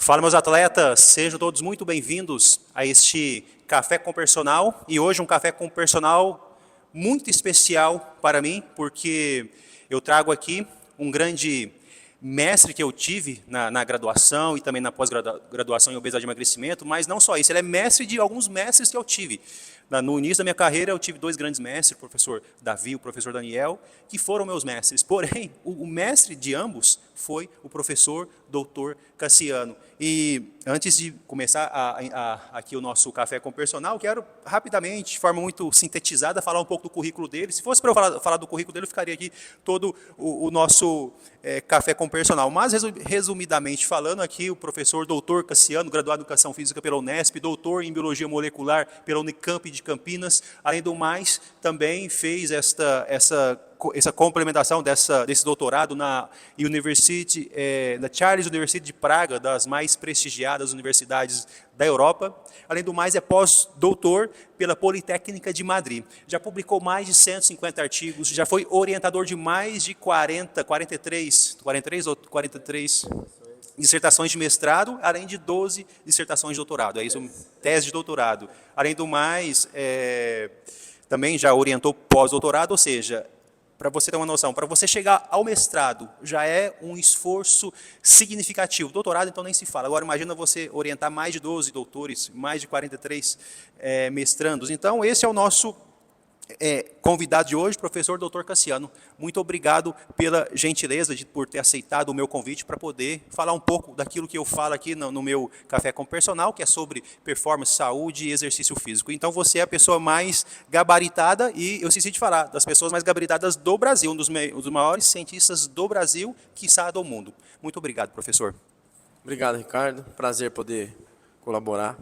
Fala, meus atletas, sejam todos muito bem-vindos a este Café com Personal. E hoje um Café com Personal muito especial para mim, porque eu trago aqui um grande mestre que eu tive na graduação e também na pós-graduação em obesidade e emagrecimento, mas não só isso, ele é mestre de alguns mestres que eu tive. No início da minha carreira, eu tive dois grandes mestres, o professor Davi e o professor Daniel, que foram meus mestres. Porém, o mestre de ambos foi o professor Dr. Cassiano. E antes de começar aqui o nosso Café com Personal, quero rapidamente, de forma muito sintetizada, falar um pouco do currículo dele. Se fosse para eu falar do currículo dele, eu ficaria aqui todo o nosso Café com Personal. Mas, resumidamente falando, aqui o professor Dr. Cassiano, graduado em Educação Física pela Unesp, doutor em Biologia Molecular pela Unicamp de Campinas. Além do mais, também fez essa complementação desse doutorado na Charles University de Praga, das mais prestigiadas universidades da Europa. Além do mais, é pós-doutor pela Politécnica de Madrid. Já publicou mais de 150 artigos, já foi orientador de mais de 43 dissertações de mestrado, além de 12 dissertações de doutorado. É isso, tese de doutorado. Além do mais, também já orientou pós-doutorado, ou seja, para você ter uma noção, para você chegar ao mestrado já é um esforço significativo. Doutorado, então, nem se fala. Agora, imagina você orientar mais de 12 doutores, mais de 43 mestrandos. Então, esse é o nosso convidado de hoje, professor Dr. Cassiano. Muito obrigado pela gentileza por ter aceitado o meu convite para poder falar um pouco daquilo que eu falo aqui no meu Café com Personal, que é sobre performance, saúde e exercício físico. Então, você é a pessoa mais gabaritada, e eu esqueci de falar, das pessoas mais gabaritadas do Brasil, um dos maiores cientistas do Brasil, quiçá do mundo. Muito obrigado, professor. Obrigado, Ricardo. Prazer poder colaborar,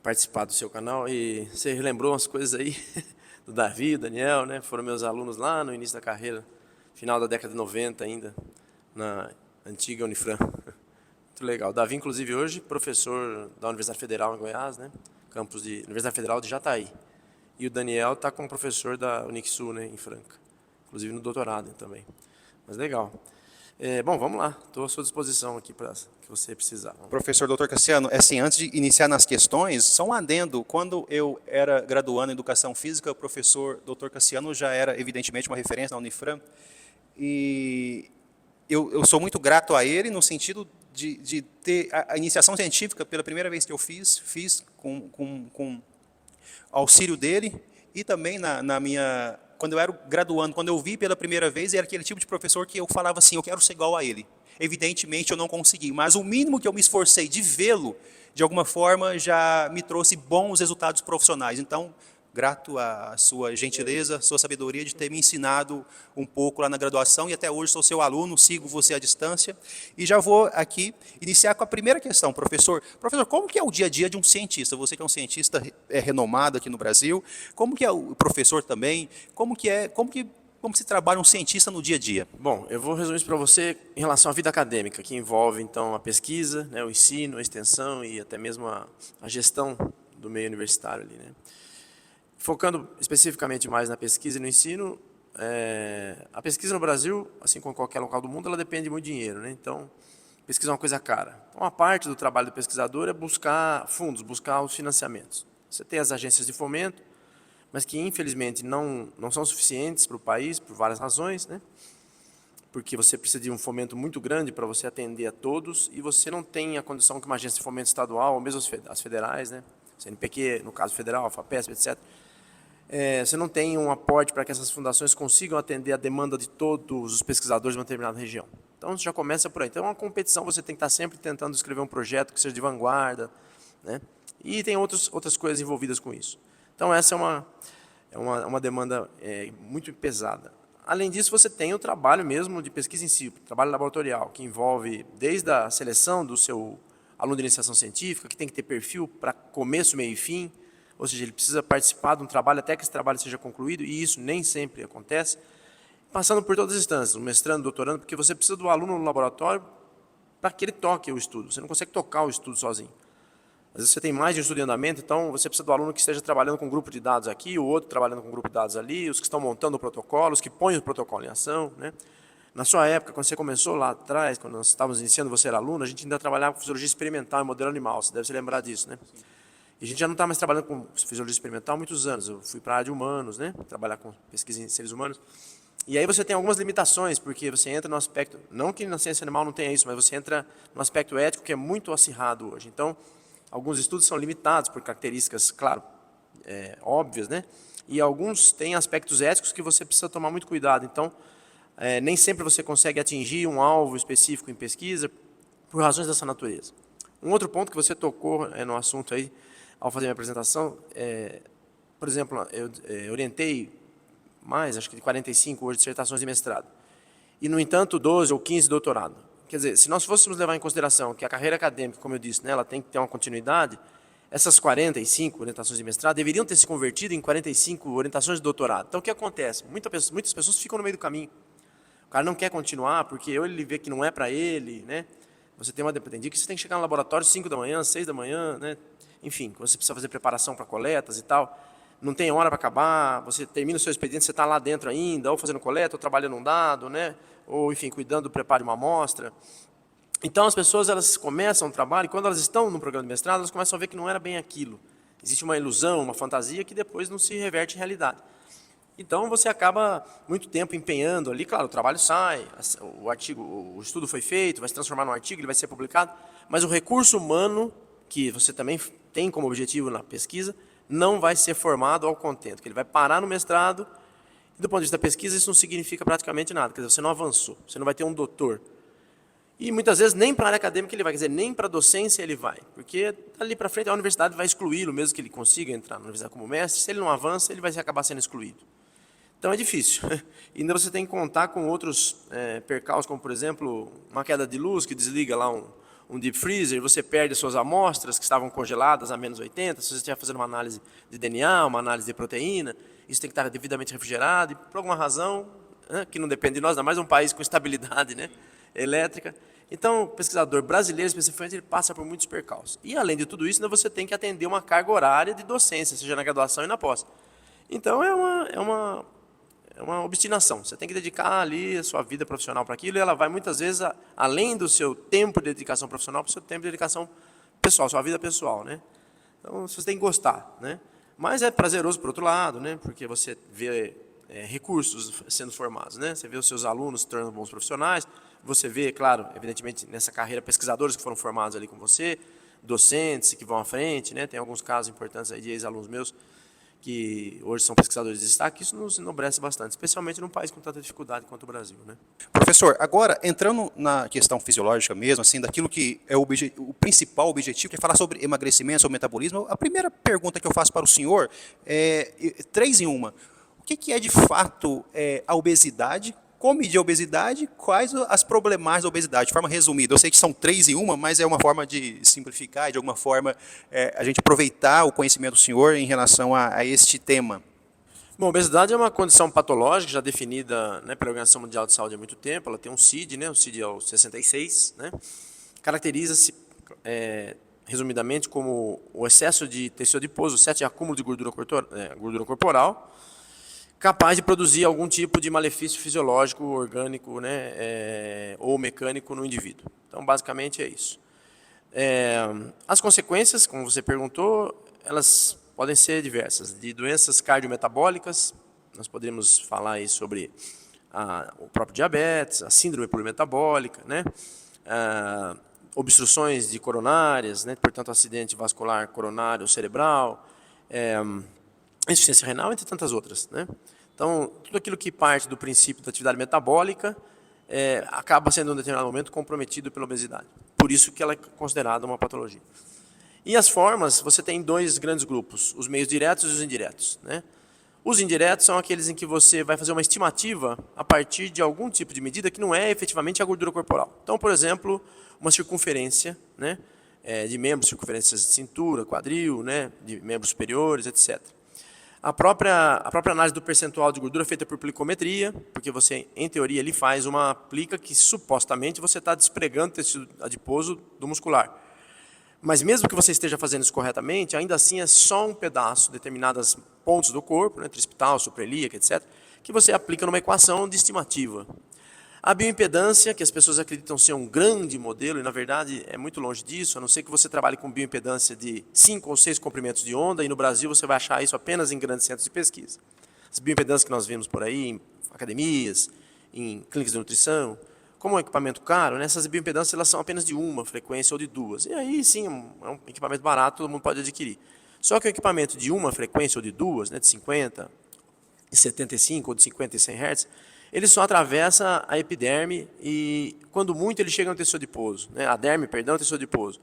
participar do seu canal. E você lembrou umas coisas aí do Davi, do Daniel, né? Foram meus alunos lá no início da carreira, final da década de 90 ainda, na antiga Unifran. Muito legal. O Davi, inclusive, hoje, professor da Universidade Federal em Goiás, né? Campus de Universidade Federal de Jataí. E o Daniel está como professor da Unixul, né? Em Franca. Inclusive no doutorado também. Mas legal. Bom, vamos lá. Estou à sua disposição aqui para que você precisar. Professor Dr. Cassiano, assim, antes de iniciar nas questões, só um adendo. Quando eu era graduando em Educação Física, o professor Dr. Cassiano já era, evidentemente, uma referência na Unifran. E eu sou muito grato a ele no sentido de ter a iniciação científica, pela primeira vez que eu fiz com auxílio dele, e também quando eu era graduando, quando eu vi pela primeira vez, era aquele tipo de professor que eu falava assim, eu quero ser igual a ele. Evidentemente eu não consegui, mas o mínimo que eu me esforcei de vê-lo, de alguma forma, já me trouxe bons resultados profissionais. Então, grato à sua gentileza, à sua sabedoria de ter me ensinado um pouco lá na graduação, e até hoje sou seu aluno, sigo você à distância. E já vou aqui iniciar com a primeira questão, professor. Professor, como que é o dia a dia de um cientista? Você que é um cientista renomado aqui no Brasil, como que é o professor também? Como se trabalha um cientista no dia a dia? Bom, eu vou resumir isso para você em relação à vida acadêmica, que envolve, então, a pesquisa, né, o ensino, a extensão e até mesmo a gestão do meio universitário ali, né? Focando especificamente mais na pesquisa e no ensino, a pesquisa no Brasil, assim como em qualquer local do mundo, ela depende muito de dinheiro, né? Então, pesquisa é uma coisa cara. Então, uma parte do trabalho do pesquisador é buscar fundos, buscar os financiamentos. Você tem as agências de fomento, mas que, infelizmente, não são suficientes para o país, por várias razões, né? Porque você precisa de um fomento muito grande para você atender a todos, e você não tem a condição que uma agência de fomento estadual, ou mesmo as federais, né? CNPq, no caso federal, a FAPESP, etc., você não tem um aporte para que essas fundações consigam atender a demanda de todos os pesquisadores de uma determinada região. Então, você já começa por aí. Então, é uma competição, você tem que estar sempre tentando escrever um projeto que seja de vanguarda, né? E tem outras coisas envolvidas com isso. Então, essa é uma demanda muito pesada. Além disso, você tem o trabalho mesmo de pesquisa em si, trabalho laboratorial, que envolve desde a seleção do seu aluno de iniciação científica, que tem que ter perfil para começo, meio e fim, ou seja, ele precisa participar de um trabalho até que esse trabalho seja concluído, e isso nem sempre acontece, passando por todas as instâncias, o mestrando, o doutorando, porque você precisa do aluno no laboratório para que ele toque o estudo, você não consegue tocar o estudo sozinho. Às vezes você tem mais de um estudo em andamento, então você precisa do aluno que esteja trabalhando com um grupo de dados aqui, o outro trabalhando com um grupo de dados ali, os que estão montando o protocolo, os que põem o protocolo em ação, né? Na sua época, quando você começou lá atrás, quando nós estávamos iniciando, você era aluno, a gente ainda trabalhava com fisiologia experimental em modelo animal, você deve se lembrar disso, né? E a gente já não está mais trabalhando com fisiologia experimental há muitos anos. Eu fui para a área de humanos, né? Trabalhar com pesquisa em seres humanos. E aí você tem algumas limitações, porque você entra no aspecto, não que na ciência animal não tenha isso, mas você entra no aspecto ético que é muito acirrado hoje. Então, alguns estudos são limitados por características, claro, óbvias, né? E alguns têm aspectos éticos que você precisa tomar muito cuidado. Então, nem sempre você consegue atingir um alvo específico em pesquisa por razões dessa natureza. Um outro ponto que você tocou no assunto aí, ao fazer minha apresentação, por exemplo, eu orientei mais, acho que de 45 hoje, dissertações de mestrado. E, no entanto, 12 ou 15 de doutorado. Quer dizer, se nós fôssemos levar em consideração que a carreira acadêmica, como eu disse, né, ela tem que ter uma continuidade, essas 45 orientações de mestrado deveriam ter se convertido em 45 orientações de doutorado. Então, o que acontece? Muitas pessoas ficam no meio do caminho. O cara não quer continuar porque ou ele vê que não é para ele, né? Você tem uma dependência que você tem que chegar no laboratório 5 da manhã, 6 da manhã, né? Enfim, você precisa fazer preparação para coletas e tal. Não tem hora para acabar, você termina o seu expediente, você está lá dentro ainda, ou fazendo coleta, ou trabalhando um dado, né? Ou, enfim, cuidando do preparo de uma amostra. Então, as pessoas elas começam o trabalho, e quando elas estão no programa de mestrado, elas começam a ver que não era bem aquilo. Existe uma ilusão, uma fantasia, que depois não se reverte em realidade. Então, você acaba muito tempo empenhando ali, claro, o trabalho sai, o artigo, o estudo foi feito, vai se transformar num artigo, ele vai ser publicado, mas o recurso humano, que você também tem como objetivo na pesquisa, não vai ser formado ao contento, que ele vai parar no mestrado, e do ponto de vista da pesquisa, isso não significa praticamente nada, quer dizer, você não avançou, você não vai ter um doutor. E muitas vezes nem para a área acadêmica ele vai, quer dizer, nem para a docência ele vai, porque ali para frente a universidade vai excluí-lo, mesmo que ele consiga entrar na universidade como mestre, se ele não avança, ele vai acabar sendo excluído. Então é difícil. E ainda você tem que contar com outros percalços, como por exemplo, uma queda de luz que desliga lá um deep freezer, você perde suas amostras que estavam congeladas a menos 80, se você estiver fazendo uma análise de DNA, uma análise de proteína, isso tem que estar devidamente refrigerado, e por alguma razão, que não depende de nós, ainda mais um país com estabilidade, né, elétrica. Então, o pesquisador brasileiro, especificamente, ele passa por muitos percalços. E, além de tudo isso, ainda você tem que atender uma carga horária de docência, seja na graduação e na pós. Então, é uma obstinação. Você tem que dedicar ali a sua vida profissional para aquilo, e ela vai muitas vezes além do seu tempo de dedicação profissional para o seu tempo de dedicação pessoal, sua vida pessoal, né? Então, você tem que gostar, né? Mas é prazeroso por outro lado, né? Porque você vê recursos sendo formados, né? Você vê os seus alunos se tornando bons profissionais, você vê, claro, evidentemente, nessa carreira, pesquisadores que foram formados ali com você, docentes que vão à frente, né? Tem alguns casos importantes aí de ex-alunos meus que hoje são pesquisadores de destaque, isso nos enobrece bastante, especialmente num país com tanta dificuldade quanto o Brasil, né? Professor, agora, entrando na questão fisiológica mesmo, assim, daquilo que é o principal objetivo, que é falar sobre emagrecimento, sobre metabolismo, a primeira pergunta que eu faço para o senhor é 3 em 1. O que é, de fato, a obesidade? Como medir a obesidade? Quais as problemáticas da obesidade? De forma resumida, eu sei que são 3 em 1, mas é uma forma de simplificar, de alguma forma, a gente aproveitar o conhecimento do senhor em relação a este tema. Bom, a obesidade é uma condição patológica já definida, né, pela Organização Mundial de Saúde há muito tempo. Ela tem um CID, né, o CID é o 66, né, caracteriza-se, resumidamente, como o excesso de tecido adiposo, o excesso de acúmulo de gordura corporal, capaz de produzir algum tipo de malefício fisiológico, orgânico, né, ou mecânico no indivíduo. Então, basicamente, é isso. As consequências, como você perguntou, elas podem ser diversas, de doenças cardiometabólicas, nós poderíamos falar aí sobre o próprio diabetes, a síndrome polimetabólica, né, obstruções de coronárias, né, portanto, acidente vascular coronário cerebral, insuficiência renal, entre tantas outras, né? Então, tudo aquilo que parte do princípio da atividade metabólica acaba sendo, em um determinado momento, comprometido pela obesidade. Por isso que ela é considerada uma patologia. E as formas, você tem 2 grandes grupos, os meios diretos e os indiretos, né? Os indiretos são aqueles em que você vai fazer uma estimativa a partir de algum tipo de medida que não é efetivamente a gordura corporal. Então, por exemplo, uma circunferência, né, de membros, circunferências de cintura, quadril, né, de membros superiores, etc. A própria análise do percentual de gordura feita por plicometria, porque você, em teoria, ele faz uma plica que supostamente você está despregando tecido adiposo do muscular. Mas mesmo que você esteja fazendo isso corretamente, ainda assim é só um pedaço, determinados pontos do corpo, né, trispital, suprailíaca, etc., que você aplica numa equação de estimativa. A bioimpedância, que as pessoas acreditam ser um grande modelo, e na verdade é muito longe disso, a não ser que você trabalhe com bioimpedância de 5 ou 6 comprimentos de onda, e no Brasil você vai achar isso apenas em grandes centros de pesquisa. As bioimpedâncias que nós vemos por aí, em academias, em clínicas de nutrição, como é um equipamento caro, né, essas bioimpedâncias elas são apenas de uma frequência ou de duas. E aí sim, é um equipamento barato, todo mundo pode adquirir. Só que o equipamento de uma frequência ou de duas, né, de 50, de 75 ou de 50 e 100 Hz, ele só atravessa a epiderme e, quando muito, ele chega no tecido adiposo, né, a derme, perdão, tecido adiposo.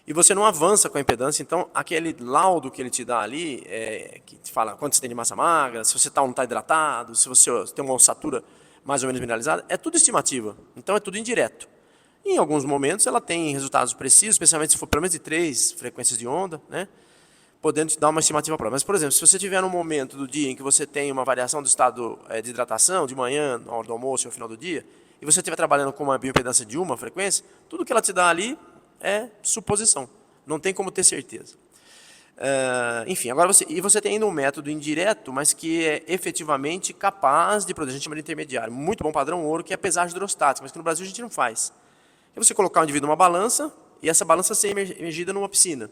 E você não avança com a impedância, então aquele laudo que ele te dá ali, que te fala quanto você tem de massa magra, se você tá ou não está hidratado, se você tem uma ossatura mais ou menos mineralizada, é tudo estimativa, então é tudo indireto. Em alguns momentos ela tem resultados precisos, especialmente se for pelo menos de 3 frequências de onda, né, podendo te dar uma estimativa própria. Mas, por exemplo, se você tiver num momento do dia em que você tem uma variação do estado de hidratação, de manhã, na hora do almoço e ao final do dia, e você estiver trabalhando com uma bioimpedância de uma frequência, tudo que ela te dá ali é suposição, não tem como ter certeza. Enfim, agora você tem ainda um método indireto, mas que é efetivamente capaz de produzir, a gente chama de intermediário, muito bom padrão ouro, que é a pesagem hidrostática, mas que no Brasil a gente não faz. É você colocar o indivíduo numa balança e essa balança ser imergida numa piscina.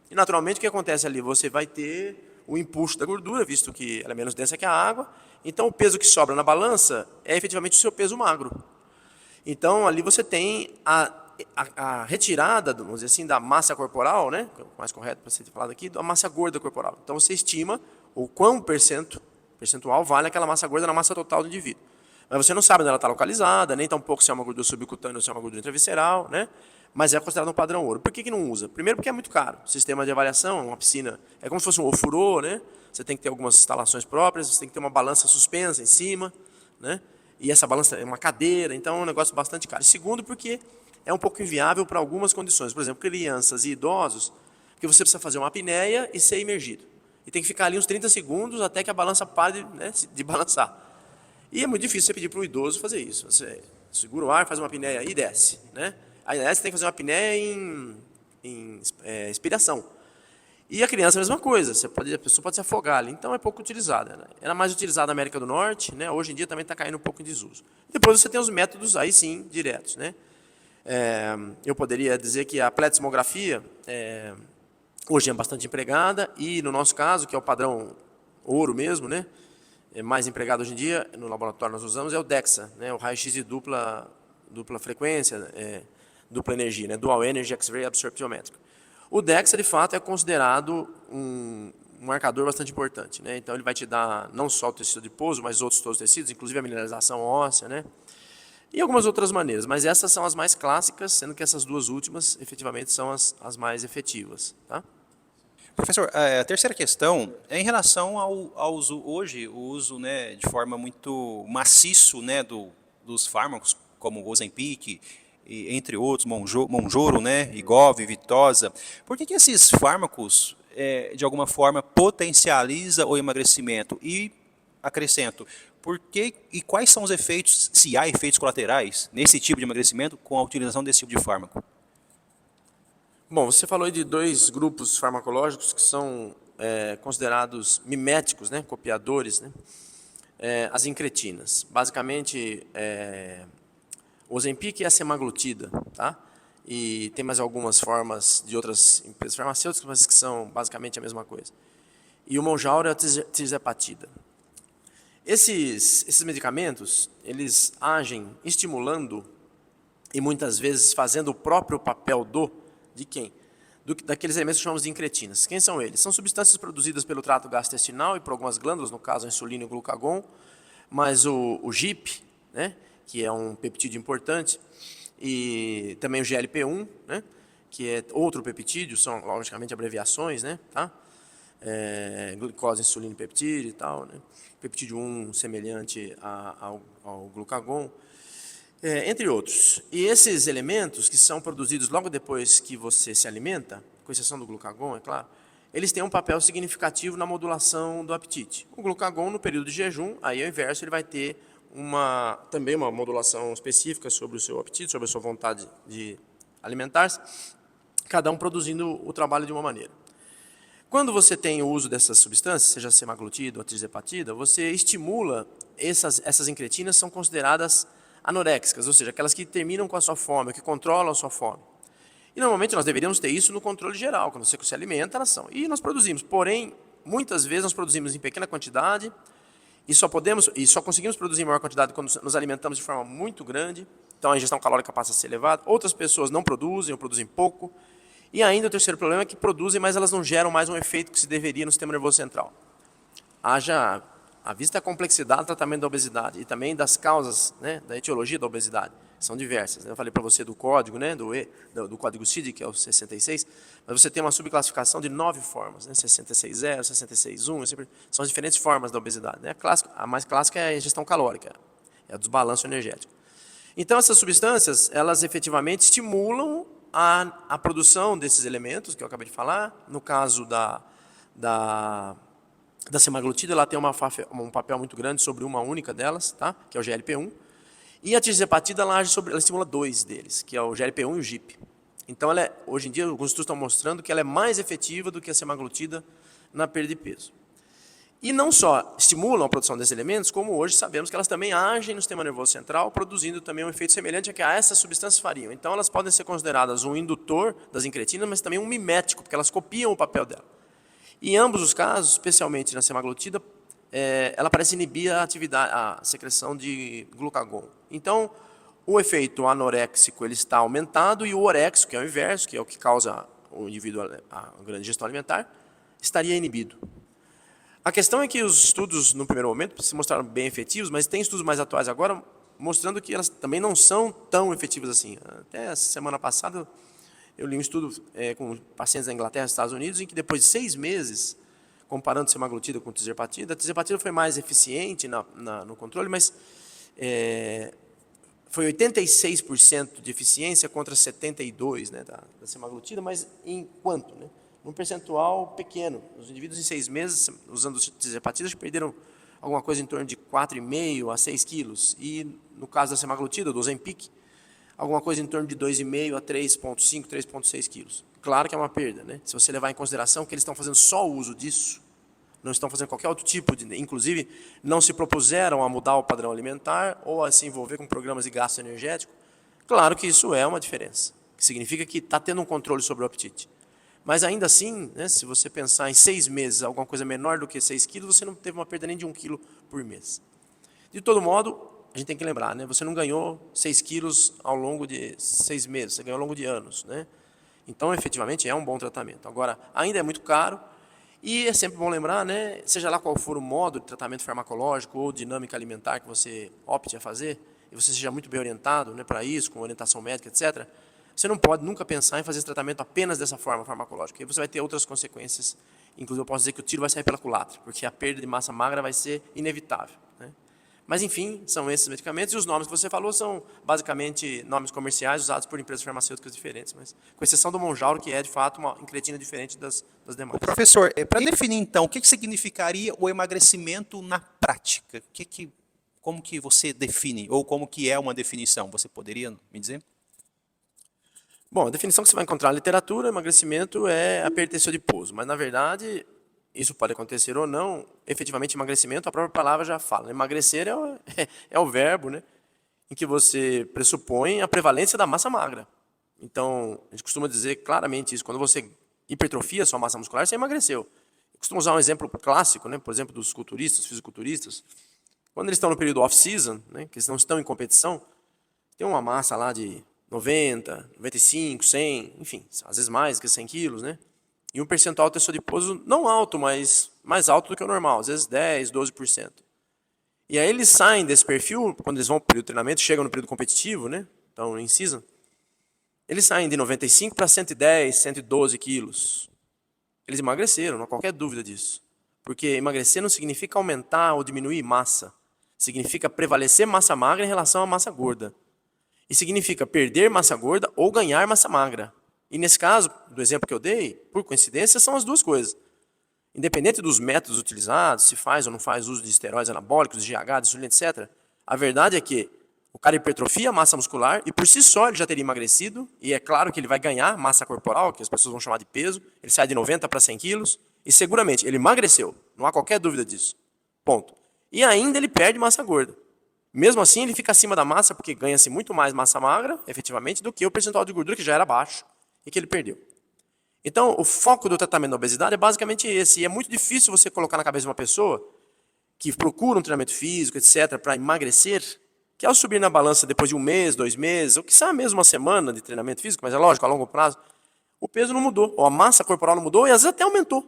E naturalmente o que acontece ali? Você vai ter o impulso da gordura, visto que ela é menos densa que a água, então o peso que sobra na balança é efetivamente o seu peso magro. Então ali você tem a retirada, vamos dizer assim, da massa corporal, né, mais correto para ser falado aqui, da massa gorda corporal. Então você estima o quão percentual vale aquela massa gorda na massa total do indivíduo. Mas você não sabe onde ela está localizada, nem tampouco se é uma gordura subcutânea ou se é uma gordura intravisceral, né? Mas é considerado um padrão ouro. Por que não usa? Primeiro porque é muito caro. O sistema de avaliação, uma piscina, é como se fosse um ofurô, né? Você tem que ter algumas instalações próprias, você tem que ter uma balança suspensa em cima, né? E essa balança é uma cadeira, então é um negócio bastante caro. E segundo porque é um pouco inviável para algumas condições. Por exemplo, crianças e idosos, que você precisa fazer uma apneia e ser imergido. E tem que ficar ali uns 30 segundos até que a balança pare, né, de balançar. E é muito difícil você pedir para o idoso fazer isso. Você segura o ar, faz uma apneia e desce, né? Aí você tem que fazer uma apneia em expiração. E a criança é a mesma coisa, a pessoa pode se afogar ali, então é pouco utilizada. Né? Era mais utilizada na América do Norte, né? Hoje em dia também está caindo um pouco em desuso. Depois você tem os métodos, aí sim, diretos. Né? Eu poderia dizer que a pletismografia hoje é bastante empregada, e no nosso caso, que é o padrão ouro mesmo, né? É mais empregado hoje em dia, no laboratório nós usamos, é o DEXA, né? O raio-x de dupla frequência, dupla energia, né? Dual Energy X-ray Absorptiometric. O DEXA, de fato, é considerado um marcador bastante importante, né? Então, ele vai te dar não só o tecido adiposo, mas outros todos os tecidos, inclusive a mineralização óssea, né? E algumas outras maneiras, mas essas são as mais clássicas, sendo que essas duas últimas, efetivamente, são as mais efetivas, tá? Professor, a terceira questão é em relação ao uso, hoje, o uso, né, de forma muito maciço, né, dos fármacos, como o Ozempic, entre outros, Monjoro, né, Igov, Vitosa. Por que esses fármacos, de alguma forma, potencializam o emagrecimento? E, acrescento, por que e quais são os efeitos, se há efeitos colaterais nesse tipo de emagrecimento com a utilização desse tipo de fármaco? Bom, você falou aí de 2 grupos farmacológicos que são considerados miméticos, né, copiadores, né? As incretinas. Basicamente, o Ozempic é a semaglutida, tá? E tem mais algumas formas de outras empresas farmacêuticas, mas que são basicamente a mesma coisa. E o Mounjaro é a tirzepatida. Esses medicamentos, eles agem estimulando e muitas vezes fazendo o próprio papel de quem? Daqueles elementos que chamamos de incretinas. Quem são eles? São substâncias produzidas pelo trato gastrointestinal e por algumas glândulas, no caso a insulina e o glucagon, mas o GIP, né, que é um peptídeo importante, e também o GLP-1, né, que é outro peptídeo, são logicamente abreviações, né, tá? Glicose, insulina e peptídeo e tal, né? Peptídeo 1 semelhante ao glucagon, entre outros. E esses elementos que são produzidos logo depois que você se alimenta, com exceção do glucagon, é claro, eles têm um papel significativo na modulação do apetite. O glucagon, no período de jejum, aí ao inverso, ele vai ter também uma modulação específica sobre o seu apetite, sobre a sua vontade de alimentar-se, cada um produzindo o trabalho de uma maneira. Quando você tem o uso dessas substâncias, seja semaglutida ou tirzepatida, você estimula, essas incretinas são consideradas anoréxicas, ou seja, aquelas que terminam com a sua fome, que controlam a sua fome. E normalmente nós deveríamos ter isso no controle geral, quando você se alimenta, elas são. E nós produzimos, porém, muitas vezes nós produzimos em pequena quantidade e só conseguimos produzir em maior quantidade quando nos alimentamos de forma muito grande, então a ingestão calórica passa a ser elevada. Outras pessoas não produzem ou produzem pouco. E ainda o terceiro problema é que produzem, mas elas não geram mais um efeito que se deveria no sistema nervoso central. Haja à vista a complexidade do tratamento da obesidade e também das causas, né, da etiologia da obesidade. São diversas. Eu falei para você do código, né, do código CID, que é o 66, mas você tem uma subclassificação de 9 formas, né, 66.0, 66.1, são as diferentes formas da obesidade. Né? A mais clássica é a ingestão calórica, é o desbalanço energético. Então, essas substâncias, elas efetivamente estimulam a produção desses elementos que eu acabei de falar. No caso da semaglutida, ela tem um papel muito grande sobre uma única delas, tá? Que é o GLP-1. E a tirzepatida, ela estimula 2 deles, que é o GLP-1 e o GIP. Então, hoje em dia, alguns estudos estão mostrando que ela é mais efetiva do que a semaglutida na perda de peso. E não só estimulam a produção desses elementos, como hoje sabemos que elas também agem no sistema nervoso central, produzindo também um efeito semelhante a que essas substâncias fariam. Então, elas podem ser consideradas um indutor das incretinas, mas também um mimético, porque elas copiam o papel dela. E em ambos os casos, especialmente na semaglutida, ela parece inibir a secreção de glucagon. Então, o efeito anoréxico ele está aumentado e o oréxico, que é o inverso, que é o que causa o indivíduo a grande ingestão alimentar, estaria inibido. A questão é que os estudos, no primeiro momento, se mostraram bem efetivos, mas tem estudos mais atuais agora mostrando que elas também não são tão efetivas assim. Até a semana passada, eu li um estudo com pacientes da Inglaterra e Estados Unidos, em que depois de 6 meses, comparando semaglutida com tirzepatida, a tirzepatida foi mais eficiente no controle, mas foi 86% de eficiência contra 72%, né, da semaglutida, mas em quanto? Né? Num percentual pequeno. Os indivíduos em 6 meses, usando tirzepatida, perderam alguma coisa em torno de 4,5 a 6 quilos. E no caso da semaglutida, do Ozempic, alguma coisa em torno de 2,5 a 3,5, 3,6 quilos. Claro que é uma perda, né? Se você levar em consideração que eles estão fazendo só o uso disso, não estão fazendo qualquer outro tipo de... Inclusive, não se propuseram a mudar o padrão alimentar ou a se envolver com programas de gasto energético. Claro que isso é uma diferença, que significa que está tendo um controle sobre o apetite. Mas ainda assim, né, se você pensar em 6 meses, alguma coisa menor do que 6 quilos, você não teve uma perda nem de 1 quilo por mês. De todo modo, a gente tem que lembrar, né, você não ganhou 6 quilos ao longo de 6 meses, você ganhou ao longo de anos. Né? Então, efetivamente, é um bom tratamento. Agora, ainda é muito caro e é sempre bom lembrar, né, seja lá qual for o modo de tratamento farmacológico ou dinâmica alimentar que você opte a fazer, e você seja muito bem orientado, né, para isso, com orientação médica, etc., você não pode nunca pensar em fazer esse tratamento apenas dessa forma farmacológica. E você vai ter outras consequências. Inclusive, eu posso dizer que o tiro vai sair pela culatra, porque a perda de massa magra vai ser inevitável. Né? Mas, enfim, são esses medicamentos. E os nomes que você falou são, basicamente, nomes comerciais usados por empresas farmacêuticas diferentes. Mas, com exceção do Monjauro, que é, de fato, uma incretina diferente das demais. Professor, para definir, então, o que significaria o emagrecimento na prática? Como que você define? Ou como que é uma definição? Você poderia me dizer? Bom, a definição que você vai encontrar na literatura, emagrecimento é a perda de adiposo. Mas, na verdade, isso pode acontecer ou não. Efetivamente, emagrecimento, a própria palavra já fala. Emagrecer é o verbo, né, em que você pressupõe a prevalência da massa magra. Então, a gente costuma dizer claramente isso. Quando você hipertrofia a sua massa muscular, você emagreceu. Eu costumo usar um exemplo clássico, né, por exemplo, dos culturistas, fisiculturistas. Quando eles estão no período off-season, né, que eles não estão em competição, tem uma massa lá de 90, 95, 100, enfim, às vezes mais que 100 quilos, né? E um percentual de teor adiposo não alto, mas mais alto do que o normal, às vezes 10, 12%. E aí eles saem desse perfil, quando eles vão para o período de treinamento, chegam no período competitivo, né? Então, em season, eles saem de 95 para 110, 112 quilos. Eles emagreceram, não há qualquer dúvida disso. Porque emagrecer não significa aumentar ou diminuir massa. Significa prevalecer massa magra em relação à massa gorda. E significa perder massa gorda ou ganhar massa magra. E nesse caso, do exemplo que eu dei, por coincidência, são as duas coisas. Independente dos métodos utilizados, se faz ou não faz uso de esteroides anabólicos, de GH, de insulina, etc., a verdade é que o cara hipertrofia a massa muscular e por si só ele já teria emagrecido, e é claro que ele vai ganhar massa corporal, que as pessoas vão chamar de peso, ele sai de 90 para 100 quilos, e seguramente ele emagreceu, não há qualquer dúvida disso. Ponto. E ainda ele perde massa gorda. Mesmo assim, ele fica acima da massa, porque ganha-se muito mais massa magra, efetivamente, do que o percentual de gordura que já era baixo e que ele perdeu. Então, o foco do tratamento da obesidade é basicamente esse. E é muito difícil você colocar na cabeça de uma pessoa que procura um treinamento físico, etc., para emagrecer, que ao subir na balança depois de um mês, 2 meses, ou quiçá mesmo uma semana de treinamento físico, mas é lógico, a longo prazo, o peso não mudou, ou a massa corporal não mudou, e às vezes até aumentou.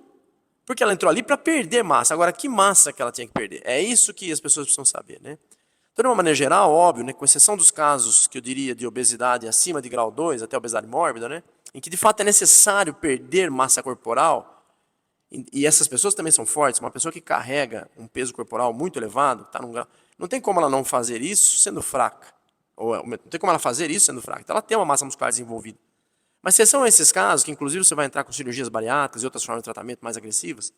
Porque ela entrou ali para perder massa. Agora, que massa que ela tinha que perder? É isso que as pessoas precisam saber, né? Então, de uma maneira geral, óbvio, né, com exceção dos casos que eu diria de obesidade acima de grau 2, até obesidade mórbida, né, em que de fato é necessário perder massa corporal, e essas pessoas também são fortes, uma pessoa que carrega um peso corporal muito elevado, tá num grau, não tem como ela não fazer isso sendo fraca. Ou não tem como ela fazer isso sendo fraca. Então ela tem uma massa muscular desenvolvida. Mas se são esses casos, que inclusive você vai entrar com cirurgias bariátricas e outras formas de tratamento mais agressivas,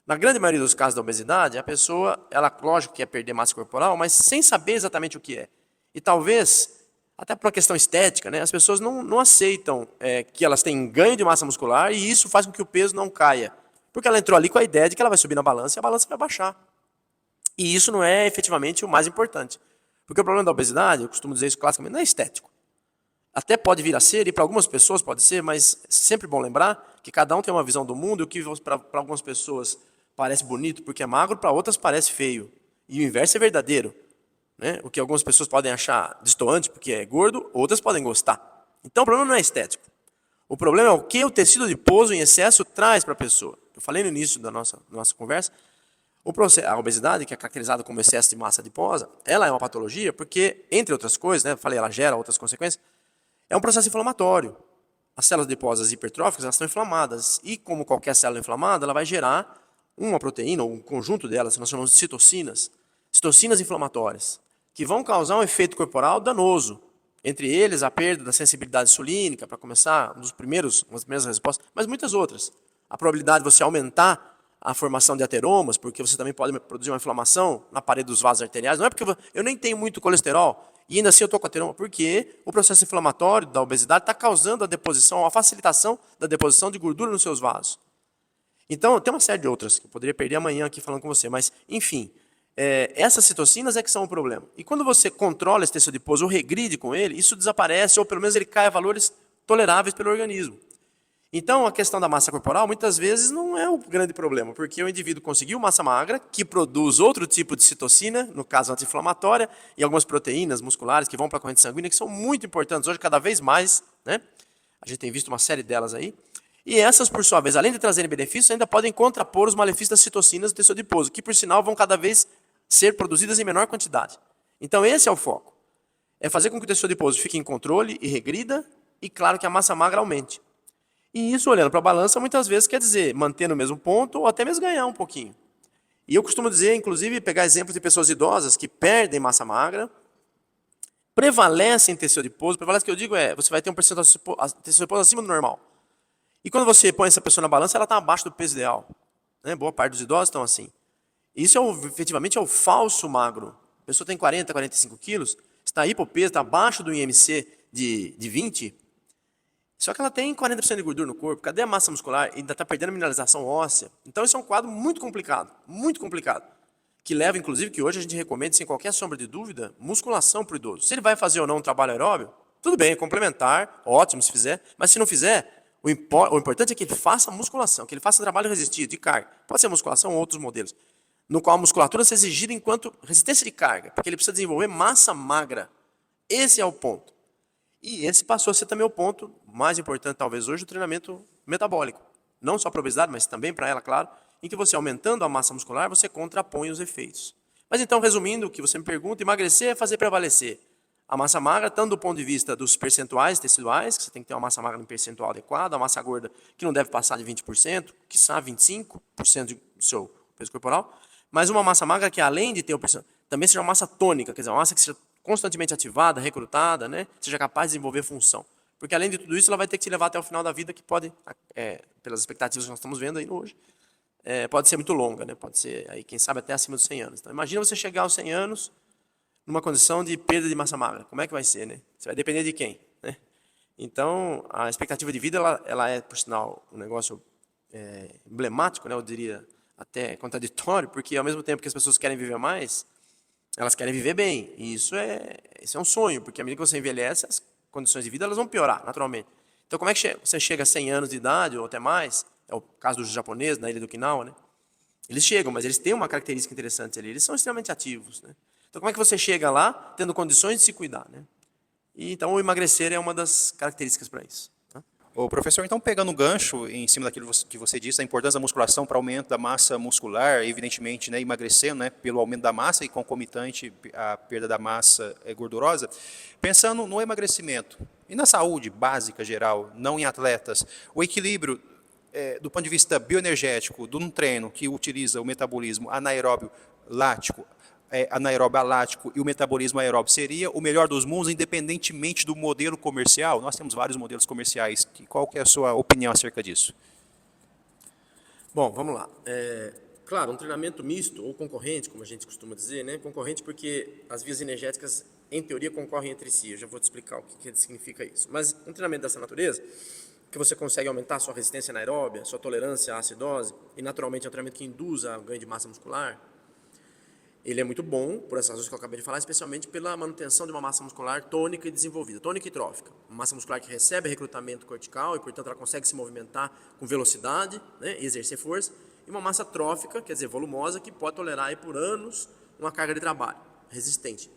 na grande maioria dos casos da obesidade, a pessoa, ela, lógico, quer perder massa corporal, mas sem saber exatamente o que é. E talvez, até por uma questão estética, né, as pessoas não aceitam que elas têm ganho de massa muscular e isso faz com que o peso não caia. Porque ela entrou ali com a ideia de que ela vai subir na balança e a balança vai baixar. E isso não é efetivamente o mais importante. Porque o problema da obesidade, eu costumo dizer isso classicamente, não é estético. Até pode vir a ser, e para algumas pessoas pode ser, mas é sempre bom lembrar que cada um tem uma visão do mundo, e o que para algumas pessoas parece bonito porque é magro, para outras parece feio. E o inverso é verdadeiro. Né? O que algumas pessoas podem achar destoante porque é gordo, outras podem gostar. Então o problema não é estético. O problema é o que o tecido adiposo em excesso traz para a pessoa. Eu falei no início da nossa conversa, a obesidade, que é caracterizada como excesso de massa adiposa, ela é uma patologia porque, entre outras coisas, né, eu falei, ela gera outras consequências, é um processo inflamatório. As células adiposas hipertróficas, elas estão inflamadas. E como qualquer célula inflamada, ela vai gerar uma proteína, ou um conjunto delas, que nós chamamos de citocinas. Citocinas inflamatórias, que vão causar um efeito corporal danoso. Entre eles, a perda da sensibilidade insulínica, para começar, uma das primeiras respostas, mas muitas outras. A probabilidade de você aumentar a formação de ateromas, porque você também pode produzir uma inflamação na parede dos vasos arteriais. Não é porque eu nem tenho muito colesterol, e ainda assim eu estou com ateroma, porque o processo inflamatório da obesidade está causando a deposição, a facilitação da deposição de gordura nos seus vasos. Então, tem uma série de outras, que eu poderia perder amanhã aqui falando com você, mas, enfim, essas citocinas é que são o problema. E quando você controla esse tecido adiposo ou regride com ele, isso desaparece, ou pelo menos ele cai a valores toleráveis pelo organismo. Então, a questão da massa corporal, muitas vezes, não é o grande problema, porque o indivíduo conseguiu massa magra, que produz outro tipo de citocina, no caso anti-inflamatória, e algumas proteínas musculares que vão para a corrente sanguínea, que são muito importantes hoje, cada vez mais, né? A gente tem visto uma série delas aí. E essas, por sua vez, além de trazerem benefícios, ainda podem contrapor os malefícios das citocinas do tecido adiposo, que, por sinal, vão cada vez ser produzidas em menor quantidade. Então, esse é o foco. É fazer com que o tecido adiposo fique em controle e regrida, e, claro, que a massa magra aumente. E isso, olhando para a balança, muitas vezes quer dizer manter no mesmo ponto ou até mesmo ganhar um pouquinho. E eu costumo dizer, inclusive, pegar exemplos de pessoas idosas que perdem massa magra, prevalecem tecido adiposo. Prevalece que eu digo você vai ter um percentual de tecido adiposo acima do normal. E quando você põe essa pessoa na balança, ela está abaixo do peso ideal. Né? Boa parte dos idosos estão assim. Isso efetivamente é o falso magro. A pessoa tem 40, 45 quilos, está hipopeso, está abaixo do IMC de 20, só que ela tem 40% de gordura no corpo, cadê a massa muscular? E ainda está perdendo a mineralização óssea. Então isso é um quadro muito complicado, que leva, inclusive, que hoje a gente recomenda, sem qualquer sombra de dúvida, musculação para o idoso. Se ele vai fazer ou não um trabalho aeróbio, tudo bem, é complementar, ótimo se fizer, mas se não fizer, o importante é que ele faça musculação, que ele faça trabalho resistido, de carga. Pode ser musculação ou outros modelos, no qual a musculatura seja exigida enquanto resistência de carga, porque ele precisa desenvolver massa magra. Esse é o ponto. E esse passou a ser também o ponto mais importante, talvez hoje, do treinamento metabólico. Não só para a obesidade, mas também para ela, claro, em que você, aumentando a massa muscular, você contrapõe os efeitos. Mas então, resumindo o que você me pergunta, emagrecer é fazer prevalecer a massa magra, tanto do ponto de vista dos percentuais teciduais, que você tem que ter uma massa magra em percentual adequado, a massa gorda que não deve passar de 20%, quiçá 25% do seu peso corporal, mas uma massa magra que, além de ter o percentual, também seja uma massa tônica, quer dizer, uma massa que seja constantemente ativada, recrutada, né, seja capaz de desenvolver função. Porque, além de tudo isso, ela vai ter que te levar até o final da vida, que pode, pelas expectativas que nós estamos vendo aí hoje, pode ser muito longa, né, pode ser, aí, quem sabe, até acima dos 100 anos. Então, imagina você chegar aos 100 anos numa condição de perda de massa magra. Como é que vai ser? Né? Você vai depender de quem? Né? Então, a expectativa de vida, ela é, por sinal, um negócio emblemático, né, eu diria até contraditório, porque, ao mesmo tempo que as pessoas querem viver mais, Elas querem viver bem, e isso é um sonho, porque à medida que você envelhece, as condições de vida elas vão piorar, naturalmente. Então, como é que você chega a 100 anos de idade, ou até mais, é o caso dos japoneses, na ilha do Okinawa, né? Eles chegam, mas eles têm uma característica interessante ali, eles são extremamente ativos, né? Então, como é que você chega lá, tendo condições de se cuidar, né? E, então, o emagrecer é uma das características para isso. Tá? Ô, professor, então pegando um gancho em cima daquilo que você disse, a importância da musculação para o aumento da massa muscular, evidentemente, né, emagrecendo, né, pelo aumento da massa e concomitante a perda da massa gordurosa, pensando no emagrecimento e na saúde básica geral, não em atletas, o equilíbrio do ponto de vista bioenergético, de um treino que utiliza o metabolismo anaeróbio lático, anaeróbio alático e o metabolismo aeróbio seria o melhor dos mundos, independentemente do modelo comercial? Nós temos vários modelos comerciais. Qual que é a sua opinião acerca disso? Bom, vamos lá. Claro, um treinamento misto ou concorrente, como a gente costuma dizer, né? Concorrente porque as vias energéticas, em teoria, concorrem entre si. Eu já vou te explicar o que significa isso. Mas um treinamento dessa natureza, que você consegue aumentar a sua resistência anaeróbia, sua tolerância à acidose, e naturalmente é um treinamento que induz a ganho de massa muscular, ele é muito bom, por essas razões que eu acabei de falar, especialmente pela manutenção de uma massa muscular tônica e desenvolvida, tônica e trófica. Uma massa muscular que recebe recrutamento cortical e, portanto, ela consegue se movimentar com velocidade, né, e exercer força, e uma massa trófica, quer dizer, volumosa, que pode tolerar aí, por anos uma carga de trabalho, resistente.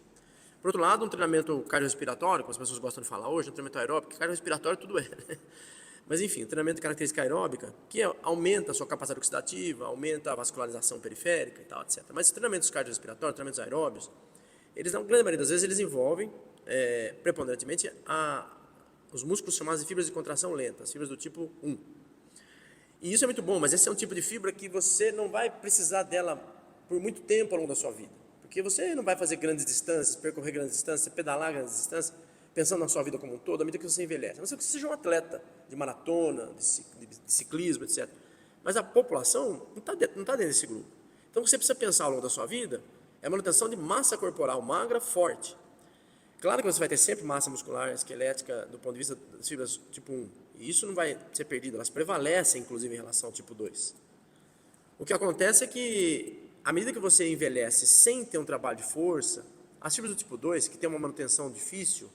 Por outro lado, um treinamento cardiorrespiratório, como as pessoas gostam de falar hoje, um treinamento aeróbico, cardiorrespiratório tudo é, né? Mas, enfim, um treinamento de característica aeróbica, que aumenta a sua capacidade oxidativa, aumenta a vascularização periférica e tal, etc. Mas treinamentos cardiorrespiratórios, treinamentos aeróbios, eles, na grande maioria das vezes, eles envolvem, preponderantemente, os músculos chamados de fibras de contração lenta, as fibras do tipo 1. E isso é muito bom, mas esse é um tipo de fibra que você não vai precisar dela por muito tempo ao longo da sua vida. Porque você não vai fazer grandes distâncias, percorrer grandes distâncias, pedalar grandes distâncias, pensando na sua vida como um todo, à medida que você envelhece. A não ser que você seja um atleta de maratona, de ciclismo, etc. Mas a população não está dentro desse grupo. Então, o que você precisa pensar ao longo da sua vida é a manutenção de massa corporal magra, forte. Claro que você vai ter sempre massa muscular, esquelética, do ponto de vista das fibras tipo 1. E isso não vai ser perdido, elas prevalecem, inclusive, em relação ao tipo 2. O que acontece é que, à medida que você envelhece sem ter um trabalho de força, as fibras do tipo 2, que tem uma manutenção difícil,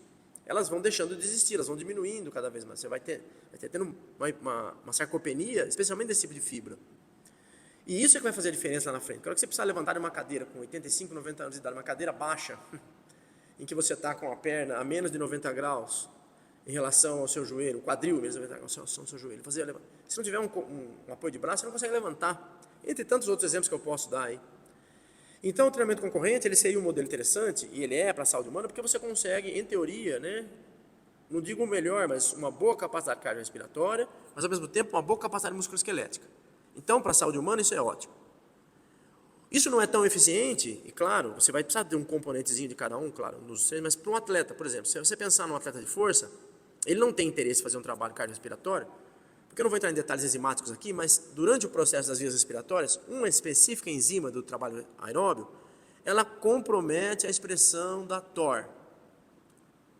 elas vão deixando de existir, elas vão diminuindo cada vez mais. Você vai tendo uma sarcopenia, especialmente desse tipo de fibra. E isso é que vai fazer a diferença lá na frente. Claro que você precisa levantar uma cadeira com 85, 90 anos de idade, uma cadeira baixa, em que você está com a perna a menos de 90 graus em relação ao seu joelho, o quadril menos de 90 graus em relação ao seu joelho. Se não tiver um apoio de braço, você não consegue levantar. Entre tantos outros exemplos que eu posso dar aí. Então, o treinamento concorrente, ele seria um modelo interessante, e ele é para a saúde humana, porque você consegue, em teoria, né, não digo o melhor, mas uma boa capacidade cardiorrespiratória, mas ao mesmo tempo uma boa capacidade musculoesquelética. Então, para a saúde humana, isso é ótimo. Isso não é tão eficiente, e claro, você vai precisar de um componentezinho de cada um, claro, mas para um atleta, por exemplo, se você pensar num atleta de força, ele não tem interesse em fazer um trabalho cardiorrespiratório, porque eu não vou entrar em detalhes enzimáticos aqui, mas durante o processo das vias respiratórias, uma específica enzima do trabalho aeróbio, ela compromete a expressão da TOR,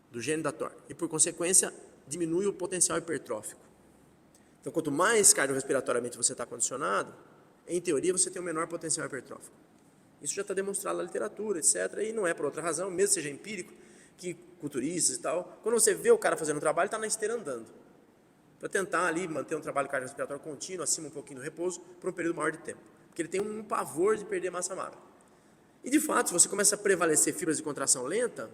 do gene da TOR, e por consequência diminui o potencial hipertrófico. Então, quanto mais cardiorrespiratoriamente você está condicionado, em teoria você tem um menor potencial hipertrófico. Isso já está demonstrado na literatura, etc. E não é por outra razão, mesmo seja empírico, que culturistas e tal, quando você vê o cara fazendo um trabalho, ele está na esteira andando, para tentar ali manter um trabalho cardiorrespiratório contínuo, acima um pouquinho do repouso, por um período maior de tempo. Porque ele tem um pavor de perder massa magra. E de fato, se você começa a prevalecer fibras de contração lenta,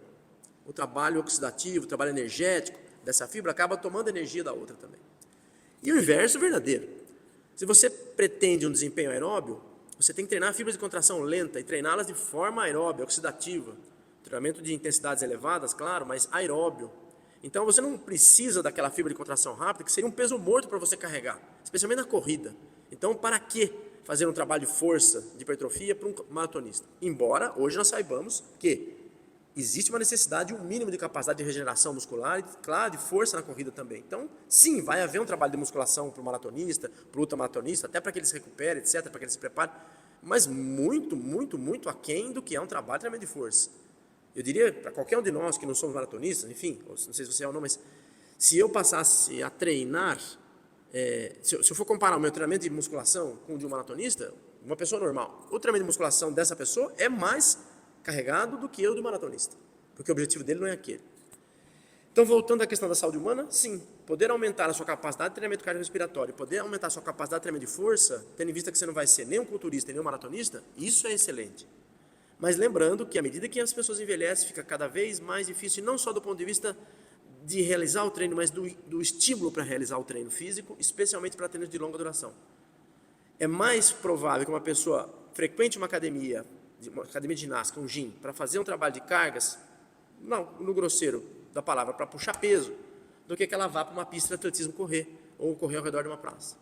o trabalho oxidativo, o trabalho energético dessa fibra acaba tomando energia da outra também. E o inverso é verdadeiro. Se você pretende um desempenho aeróbio, você tem que treinar fibras de contração lenta e treiná-las de forma aeróbia, oxidativa. Treinamento de intensidades elevadas, claro, mas aeróbio. Então, você não precisa daquela fibra de contração rápida, que seria um peso morto para você carregar, especialmente na corrida. Então, para que fazer um trabalho de força, de hipertrofia para um maratonista? Embora, hoje nós saibamos que existe uma necessidade, um mínimo de capacidade de regeneração muscular e, claro, de força na corrida também. Então, sim, vai haver um trabalho de musculação para o maratonista, para o ultramaratonista, até para que ele se recupere, etc., para que ele se prepare, mas muito, muito, muito aquém do que é um trabalho de treinamento de força. Eu diria, para qualquer um de nós que não somos maratonistas, enfim, não sei se você é ou não, mas se eu passasse a treinar, se eu for comparar o meu treinamento de musculação com o de um maratonista, uma pessoa normal, o treinamento de musculação dessa pessoa é mais carregado do que o do maratonista, porque o objetivo dele não é aquele. Então, voltando à questão da saúde humana, sim, poder aumentar a sua capacidade de treinamento cardiorrespiratório, poder aumentar a sua capacidade de treinamento de força, tendo em vista que você não vai ser nem um culturista nem um maratonista, isso é excelente. Mas lembrando que à medida que as pessoas envelhecem, fica cada vez mais difícil, e não só do ponto de vista de realizar o treino, mas do estímulo para realizar o treino físico, especialmente para treinos de longa duração. É mais provável que uma pessoa frequente uma academia de ginástica, um gym, para fazer um trabalho de cargas, não, no grosseiro da palavra, para puxar peso, do que ela vá para uma pista de atletismo correr, ou correr ao redor de uma praça.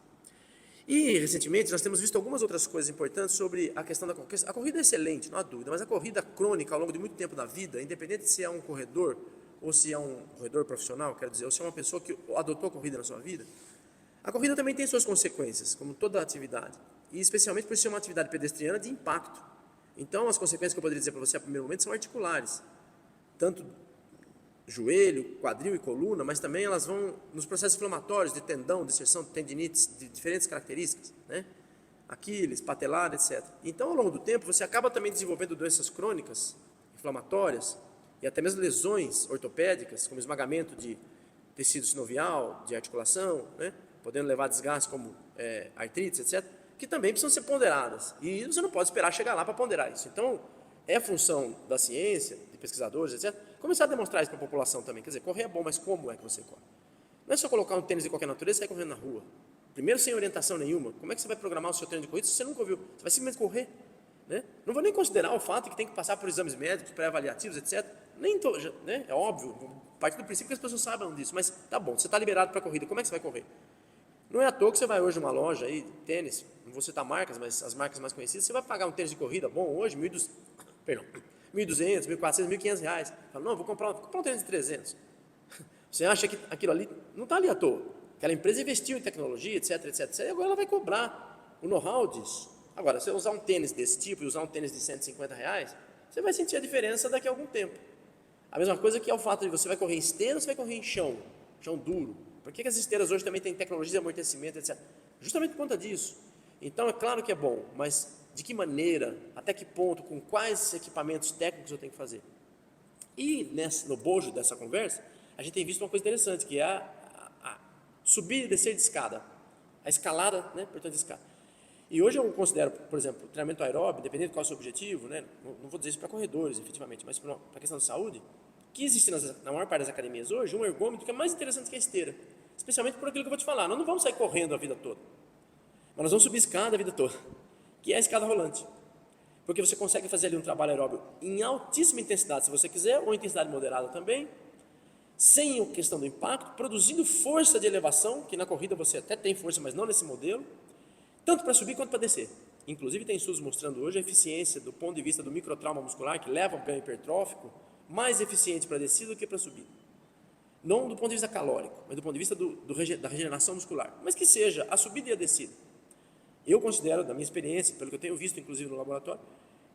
E, recentemente, nós temos visto algumas outras coisas importantes sobre a questão da corrida. A corrida é excelente, não há dúvida, mas a corrida crônica ao longo de muito tempo da vida, independente se é um corredor, ou se é um corredor profissional, quero dizer, ou se é uma pessoa que adotou a corrida na sua vida, a corrida também tem suas consequências, como toda atividade, e especialmente por ser uma atividade pedestriana de impacto. Então, as consequências que eu poderia dizer para você a primeiro momento são articulares, tanto joelho, quadril e coluna, mas também elas vão nos processos inflamatórios de tendão, de inserção de tendinites de diferentes características, né? Aquiles, patelar, etc. Então, ao longo do tempo, você acaba também desenvolvendo doenças crônicas, inflamatórias, e até mesmo lesões ortopédicas, como esmagamento de tecido sinovial, de articulação, né? Podendo levar a desgaste como artrites, etc., que também precisam ser ponderadas. E você não pode esperar chegar lá para ponderar isso. Então, é função da ciência, de pesquisadores, etc., começar a demonstrar isso para a população também. Quer dizer, correr é bom, mas como é que você corre? Não é só colocar um tênis de qualquer natureza e sair correndo na rua. Primeiro, sem orientação nenhuma. Como é que você vai programar o seu treino de corrida se você nunca ouviu? Você vai simplesmente correr. Né? Não vou nem considerar o fato de que tem que passar por exames médicos, pré-avaliativos, etc. Nem tô, né? É óbvio, a partir do princípio que as pessoas saibam disso. Mas tá bom, você está liberado para a corrida, como é que você vai correr? Não é à toa que você vai hoje numa loja aí, tênis, não vou citar marcas, mas as marcas mais conhecidas, você vai pagar um tênis de corrida bom hoje, 1.200, 1.400, 1.500 reais. Fala, não, vou comprar um tênis de 300. Você acha que aquilo ali não está ali à toa. Aquela empresa investiu em tecnologia, etc, etc, etc, e agora ela vai cobrar o know-how disso. Agora, se você usar um tênis desse tipo e usar um tênis de 150 reais, você vai sentir a diferença daqui a algum tempo. A mesma coisa que é o fato de você vai correr em esteira ou você vai correr em chão duro. Por que as esteiras hoje também têm tecnologia de amortecimento, etc? Justamente por conta disso. Então, é claro que é bom, mas de que maneira, até que ponto, com quais equipamentos técnicos eu tenho que fazer? E no bojo dessa conversa, a gente tem visto uma coisa interessante, que é a subir e descer de escada. A escalada, né, portanto, de escada. E hoje eu considero, por exemplo, treinamento aeróbico, dependendo de qual é o seu objetivo, né, não vou dizer isso para corredores, efetivamente, mas para a questão de saúde, que existe na maior parte das academias hoje um ergômetro que é mais interessante que a esteira. Especialmente por aquilo que eu vou te falar. Nós não vamos sair correndo a vida toda, mas nós vamos subir escada a vida toda, que é a escada rolante. Porque você consegue fazer ali um trabalho aeróbico em altíssima intensidade, se você quiser, ou intensidade moderada também, sem a questão do impacto, produzindo força de elevação, que na corrida você até tem força, mas não nesse modelo, tanto para subir quanto para descer. Inclusive tem estudos mostrando hoje a eficiência do ponto de vista do microtrauma muscular, que leva ao ganho hipertrófico, mais eficiente para descer do que para subir. Não do ponto de vista calórico, mas do ponto de vista da regeneração muscular. Mas que seja a subida e a descida. Eu considero, da minha experiência, pelo que eu tenho visto, inclusive no laboratório,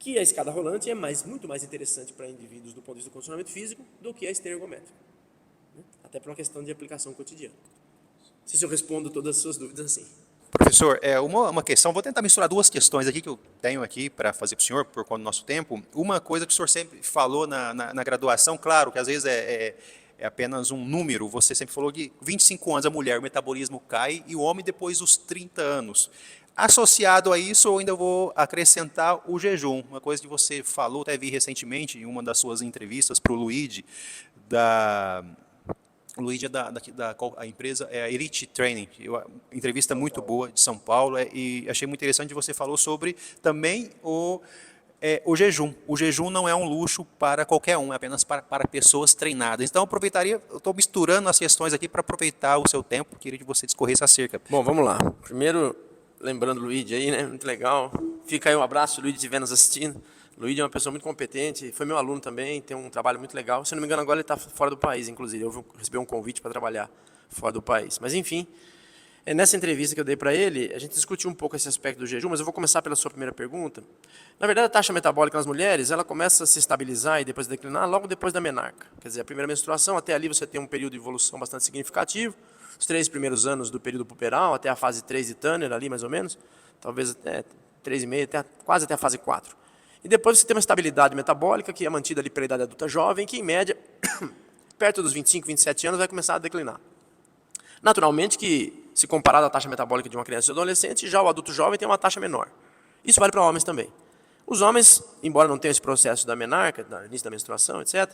que a escada rolante é muito mais interessante para indivíduos do ponto de vista do condicionamento físico do que a esteira ergométrica. Até por uma questão de aplicação cotidiana. Não sei se eu respondo todas as suas dúvidas assim. Professor, uma questão, vou tentar misturar duas questões aqui que eu tenho aqui para fazer para o senhor, por conta do nosso tempo. Uma coisa que o senhor sempre falou na graduação, claro que às vezes é apenas um número, você sempre falou que 25 anos a mulher, o metabolismo cai, e o homem depois dos 30 anos. Associado a isso, eu ainda vou acrescentar o jejum, uma coisa que você falou, até vi recentemente em uma das suas entrevistas para o Luigi, a empresa é a Elite Training, entrevista muito boa de São Paulo, e achei muito interessante que você falou sobre também o jejum. O jejum não é um luxo para qualquer um, é apenas para pessoas treinadas. Então, eu estou misturando as questões aqui para aproveitar o seu tempo, queria que você discorresse acerca. Bom, vamos lá. Primeiro, lembrando o Luigi aí, né? Muito legal. Fica aí um abraço, Luigi, estiver nos assistindo. O Luigi é uma pessoa muito competente, foi meu aluno também, tem um trabalho muito legal. Se não me engano, agora ele está fora do país, inclusive. Eu recebi um convite para trabalhar fora do país. Mas, enfim, nessa entrevista que eu dei para ele, a gente discutiu um pouco esse aspecto do jejum, mas eu vou começar pela sua primeira pergunta. Na verdade, a taxa metabólica nas mulheres, ela começa a se estabilizar e depois declinar logo depois da menarca. Quer dizer, a primeira menstruação, até ali você tem um período de evolução bastante significativo. Os 3 primeiros anos do período puberal, até a fase 3 de Turner, ali mais ou menos, talvez até 3,5, quase até a fase 4. E depois você tem uma estabilidade metabólica que é mantida ali pela idade adulta jovem, que em média, perto dos 25, 27 anos, vai começar a declinar. Naturalmente que, se comparado à taxa metabólica de uma criança e adolescente, já o adulto jovem tem uma taxa menor. Isso vale para homens também. Os homens, embora não tenham esse processo da menarca, do início da menstruação, etc.,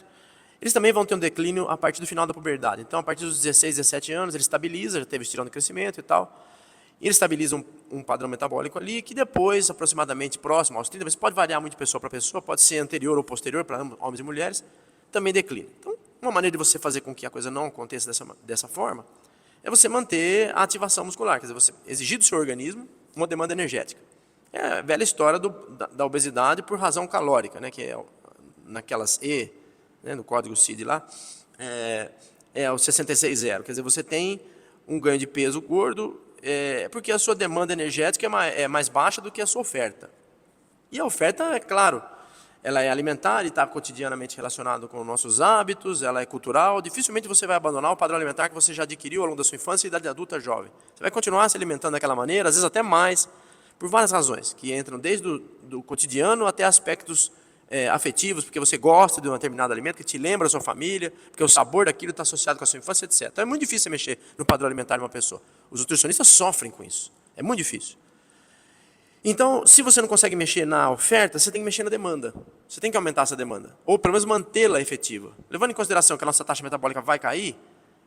eles também vão ter um declínio a partir do final da puberdade. Então, a partir dos 16, 17 anos, ele estabiliza, já teve estirão de crescimento e tal. Ele estabiliza um padrão metabólico ali, que depois, aproximadamente próximo aos 30, mas pode variar muito de pessoa para pessoa, pode ser anterior ou posterior para homens e mulheres, também declina. Então, uma maneira de você fazer com que a coisa não aconteça dessa forma é você manter a ativação muscular, quer dizer, você exigir do seu organismo uma demanda energética. É a velha história da obesidade por razão calórica, né, que é naquelas E, né, no código CID lá, é o 66,0. Quer dizer, você tem um ganho de peso gordo, porque a sua demanda energética é mais baixa do que a sua oferta. E a oferta, é claro, ela é alimentar e está cotidianamente relacionada com os nossos hábitos, ela é cultural. Dificilmente você vai abandonar o padrão alimentar que você já adquiriu ao longo da sua infância e idade adulta jovem. Você vai continuar se alimentando daquela maneira, às vezes até mais, por várias razões, que entram desde do cotidiano até aspectos afetivos, porque você gosta de um determinado alimento que te lembra a sua família, porque o sabor daquilo está associado com a sua infância, etc. Então é muito difícil você mexer no padrão alimentar de uma pessoa. Os nutricionistas sofrem com isso. É muito difícil. Então, se você não consegue mexer na oferta, você tem que mexer na demanda. Você tem que aumentar essa demanda. Ou pelo menos mantê-la efetiva. Levando em consideração que a nossa taxa metabólica vai cair,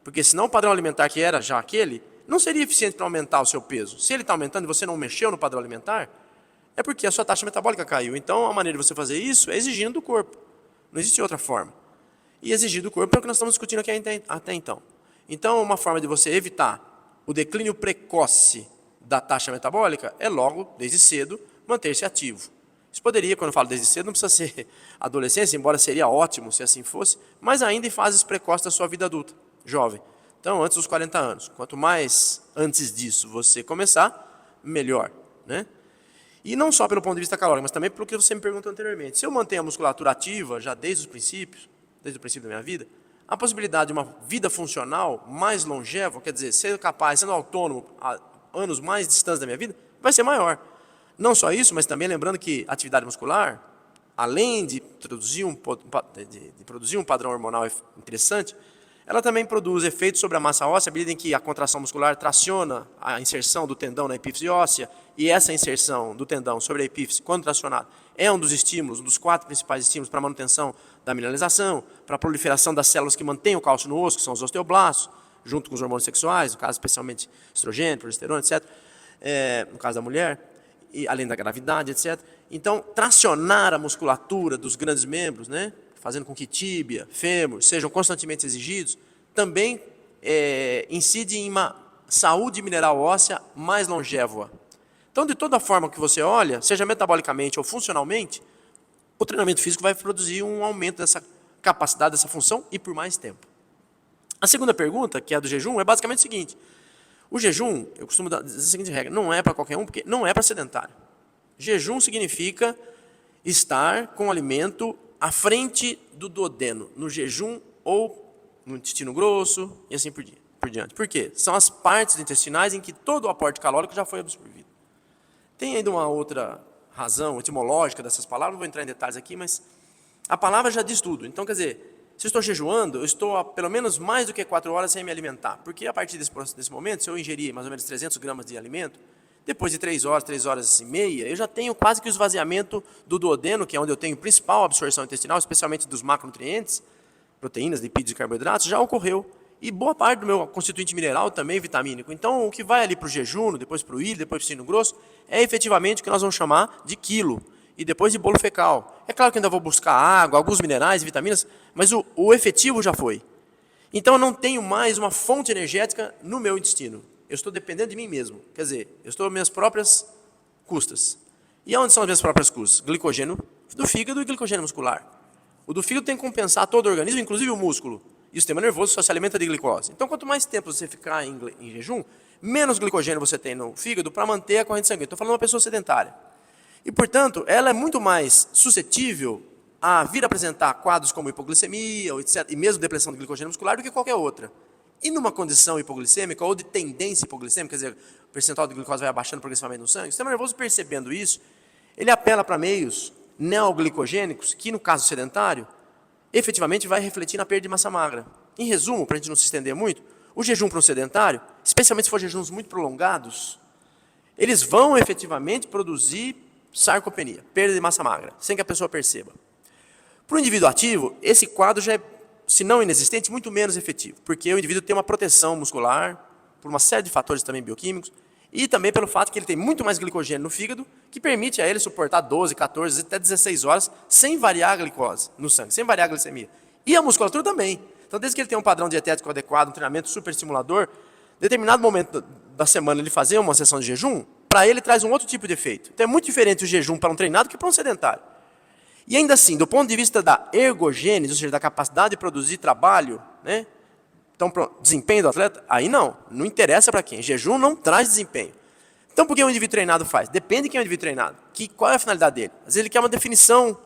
porque senão o padrão alimentar que era já aquele, não seria eficiente para aumentar o seu peso. Se ele está aumentando e você não mexeu no padrão alimentar, é porque a sua taxa metabólica caiu. Então, a maneira de você fazer isso é exigindo do corpo. Não existe outra forma. E exigir do corpo é o que nós estamos discutindo aqui até então. Então, uma forma de você evitar o declínio precoce da taxa metabólica é logo, desde cedo, manter-se ativo. Isso poderia, quando eu falo desde cedo, não precisa ser adolescência, embora seria ótimo se assim fosse, mas ainda em fases precoces da sua vida adulta, jovem. Então, antes dos 40 anos. Quanto mais antes disso você começar, melhor, né? E não só pelo ponto de vista calórico, mas também pelo que você me perguntou anteriormente. Se eu mantenho a musculatura ativa já desde o princípio da minha vida, a possibilidade de uma vida funcional mais longeva, quer dizer, ser capaz, sendo autônomo a anos mais distantes da minha vida, vai ser maior. Não só isso, mas também lembrando que a atividade muscular, além de produzir um padrão hormonal interessante, ela também produz efeitos sobre a massa óssea, à medida em que a contração muscular traciona a inserção do tendão na epífise óssea, e essa inserção do tendão sobre a epífise, quando tracionado, é um dos estímulos, um dos 4 principais estímulos para a manutenção da mineralização, para a proliferação das células que mantêm o cálcio no osso, que são os osteoblastos, junto com os hormônios sexuais, no caso especialmente estrogênio, progesterona, etc., no caso da mulher, e além da gravidade, etc. Então, tracionar a musculatura dos grandes membros, né, fazendo com que tíbia, fêmur sejam constantemente exigidos, também incide em uma saúde mineral óssea mais longeva. Então, de toda forma que você olha, seja metabolicamente ou funcionalmente, o treinamento físico vai produzir um aumento dessa capacidade, dessa função e por mais tempo. A segunda pergunta, que é a do jejum, é basicamente o seguinte. O jejum, eu costumo dizer a seguinte regra, não é para qualquer um, porque não é para sedentário. Jejum significa estar com o alimento à frente do duodeno, no jejum ou no intestino grosso e assim por diante. Por quê? São as partes intestinais em que todo o aporte calórico já foi absorvido. Tem ainda uma outra razão etimológica dessas palavras, não vou entrar em detalhes aqui, mas a palavra já diz tudo. Então, quer dizer, se eu estou jejuando, eu estou há pelo menos mais do que 4 horas sem me alimentar. Porque a partir desse momento, se eu ingerir mais ou menos 300 gramas de alimento, depois de 3 horas e meia, eu já tenho quase que o esvaziamento do duodeno, que é onde eu tenho principal absorção intestinal, especialmente dos macronutrientes, proteínas, lipídios e carboidratos, já ocorreu. E boa parte do meu constituinte mineral também vitamínico. Então, o que vai ali para o jejum, depois para o ilho, depois para o intestino grosso, é efetivamente o que nós vamos chamar de quilo. E depois de bolo fecal. É claro que ainda vou buscar água, alguns minerais, vitaminas, mas o efetivo já foi. Então, eu não tenho mais uma fonte energética no meu intestino. Eu estou dependendo de mim mesmo. Quer dizer, eu estou às minhas próprias custas. E onde são as minhas próprias custas? Glicogênio do fígado e glicogênio muscular. O do fígado tem que compensar todo o organismo, inclusive o músculo. E o sistema nervoso só se alimenta de glicose. Então, quanto mais tempo você ficar em jejum, menos glicogênio você tem no fígado para manter a corrente sanguínea. Estou falando de uma pessoa sedentária. E, portanto, ela é muito mais suscetível a vir apresentar quadros como hipoglicemia, etc., e mesmo depressão de glicogênio muscular do que qualquer outra. E numa condição hipoglicêmica ou de tendência hipoglicêmica, quer dizer, o percentual de glicose vai abaixando progressivamente no sangue, o sistema nervoso percebendo isso, ele apela para meios neoglicogênicos, que no caso sedentário, efetivamente vai refletir na perda de massa magra. Em resumo, para a gente não se estender muito, o jejum para um sedentário, especialmente se for jejuns muito prolongados, eles vão efetivamente produzir sarcopenia, perda de massa magra, sem que a pessoa perceba. Para o indivíduo ativo, esse quadro já é, se não inexistente, muito menos efetivo, porque o indivíduo tem uma proteção muscular, por uma série de fatores também bioquímicos, e também pelo fato que ele tem muito mais glicogênio no fígado, que permite a ele suportar 12, 14, até 16 horas sem variar a glicose no sangue, sem variar a glicemia. E a musculatura também. Então, desde que ele tem um padrão dietético adequado, um treinamento super estimulador, determinado momento da semana ele fazer uma sessão de jejum, para ele traz um outro tipo de efeito. Então, é muito diferente o jejum para um treinado que para um sedentário. E ainda assim, do ponto de vista da ergogênese, ou seja, da capacidade de produzir trabalho, né? Então, desempenho do atleta, aí não interessa para quem. Jejum não traz desempenho. Então, por que o indivíduo treinado faz? Depende de quem é o indivíduo treinado. Qual é a finalidade dele? Às vezes ele quer uma definição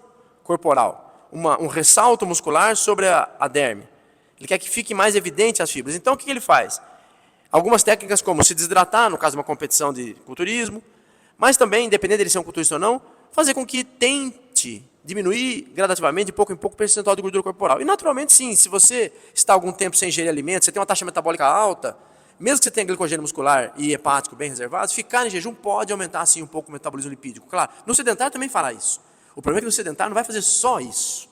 corporal, um ressalto muscular sobre a derme. Ele quer que fique mais evidente as fibras. Então, o que ele faz? Algumas técnicas como se desidratar, no caso de uma competição de culturismo, mas também, independente de ele ser um culturista ou não, fazer com que tente diminuir gradativamente, de pouco em pouco, o percentual de gordura corporal. E, naturalmente, sim, se você está algum tempo sem ingerir alimentos, você tem uma taxa metabólica alta, mesmo que você tenha glicogênio muscular e hepático bem reservados, ficar em jejum pode aumentar, sim, um pouco o metabolismo lipídico. Claro, no sedentário também fará isso. O problema é que no sedentário não vai fazer só isso.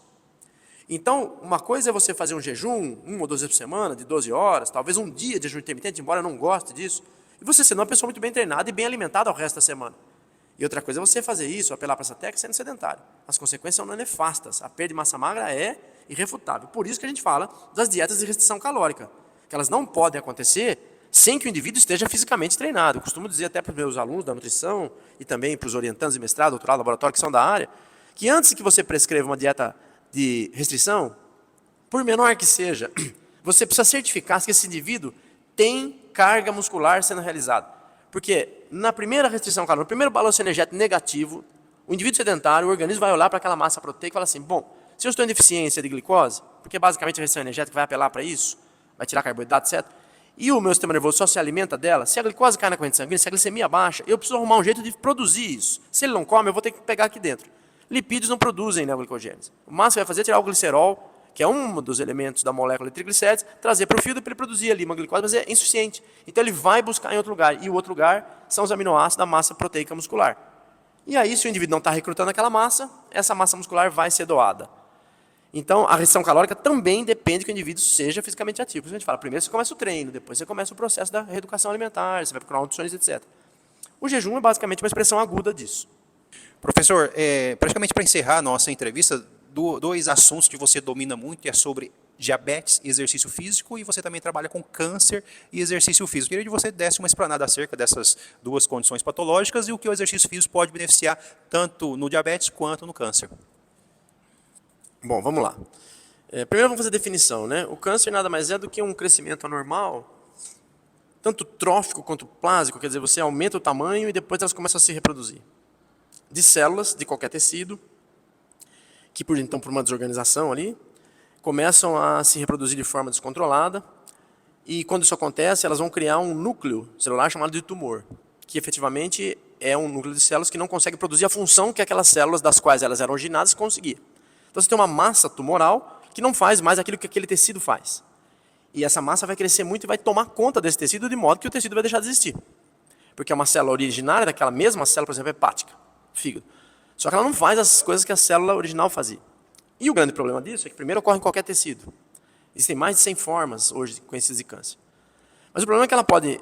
Então, uma coisa é você fazer um jejum, 1 ou 2 vezes por semana, de 12 horas, talvez um dia de jejum intermitente, embora eu não goste disso, e você sendo uma pessoa muito bem treinada e bem alimentada ao resto da semana. E outra coisa é você fazer isso, apelar para essa técnica sendo sedentário. As consequências são nefastas. A perda de massa magra é irrefutável. Por isso que a gente fala das dietas de restrição calórica, que elas não podem acontecer sem que o indivíduo esteja fisicamente treinado. Eu costumo dizer até para os meus alunos da nutrição e também para os orientandos de mestrado, doutorado, laboratório que são da área, que antes que você prescreva uma dieta de restrição, por menor que seja, você precisa certificar que esse indivíduo tem carga muscular sendo realizada. Porque na primeira restrição calórica, no primeiro balanço energético negativo, o indivíduo sedentário, o organismo vai olhar para aquela massa proteica e falar assim, bom, se eu estou em deficiência de glicose, porque basicamente a restrição energética vai apelar para isso, vai tirar carboidrato, etc., e o meu sistema nervoso só se alimenta dela, se a glicose cai na corrente sanguínea, se a glicemia baixa, eu preciso arrumar um jeito de produzir isso. Se ele não come, eu vou ter que pegar aqui dentro. Lipídios não produzem neoglicogênese. O máximo que vai fazer é tirar o glicerol, que é um dos elementos da molécula de triglicérides, trazer para o fígado para ele produzir ali uma glicose, mas é insuficiente. Então ele vai buscar em outro lugar, e o outro lugar são os aminoácidos da massa proteica muscular. E aí, se o indivíduo não está recrutando aquela massa, essa massa muscular vai ser doada. Então, a restrição calórica também depende que o indivíduo seja fisicamente ativo. Por isso a gente fala, primeiro você começa o treino, depois você começa o processo da reeducação alimentar, você vai procurar um nutricionista, etc. O jejum é basicamente uma expressão aguda disso. Professor, praticamente para encerrar a nossa entrevista, dois assuntos que você domina muito é sobre diabetes e exercício físico, e você também trabalha com câncer e exercício físico. Queria que você desse uma explanada acerca dessas duas condições patológicas e o que o exercício físico pode beneficiar tanto no diabetes quanto no câncer. Bom, vamos lá. Primeiro vamos fazer a definição, né? O câncer nada mais é do que um crescimento anormal, tanto trófico quanto plásico, quer dizer, você aumenta o tamanho e depois elas começam a se reproduzir. De células de qualquer tecido, que então por uma desorganização ali, começam a se reproduzir de forma descontrolada, e quando isso acontece, elas vão criar um núcleo celular chamado de tumor, que efetivamente é um núcleo de células que não consegue produzir a função que aquelas células das quais elas eram originadas conseguiam. Então você tem uma massa tumoral que não faz mais aquilo que aquele tecido faz. E essa massa vai crescer muito e vai tomar conta desse tecido de modo que o tecido vai deixar de existir. Porque é uma célula originária daquela mesma célula, por exemplo, hepática, fígado. Só que ela não faz as coisas que a célula original fazia. E o grande problema disso é que primeiro ocorre em qualquer tecido. Existem mais de 100 formas hoje conhecidas de câncer. Mas o problema é que ela pode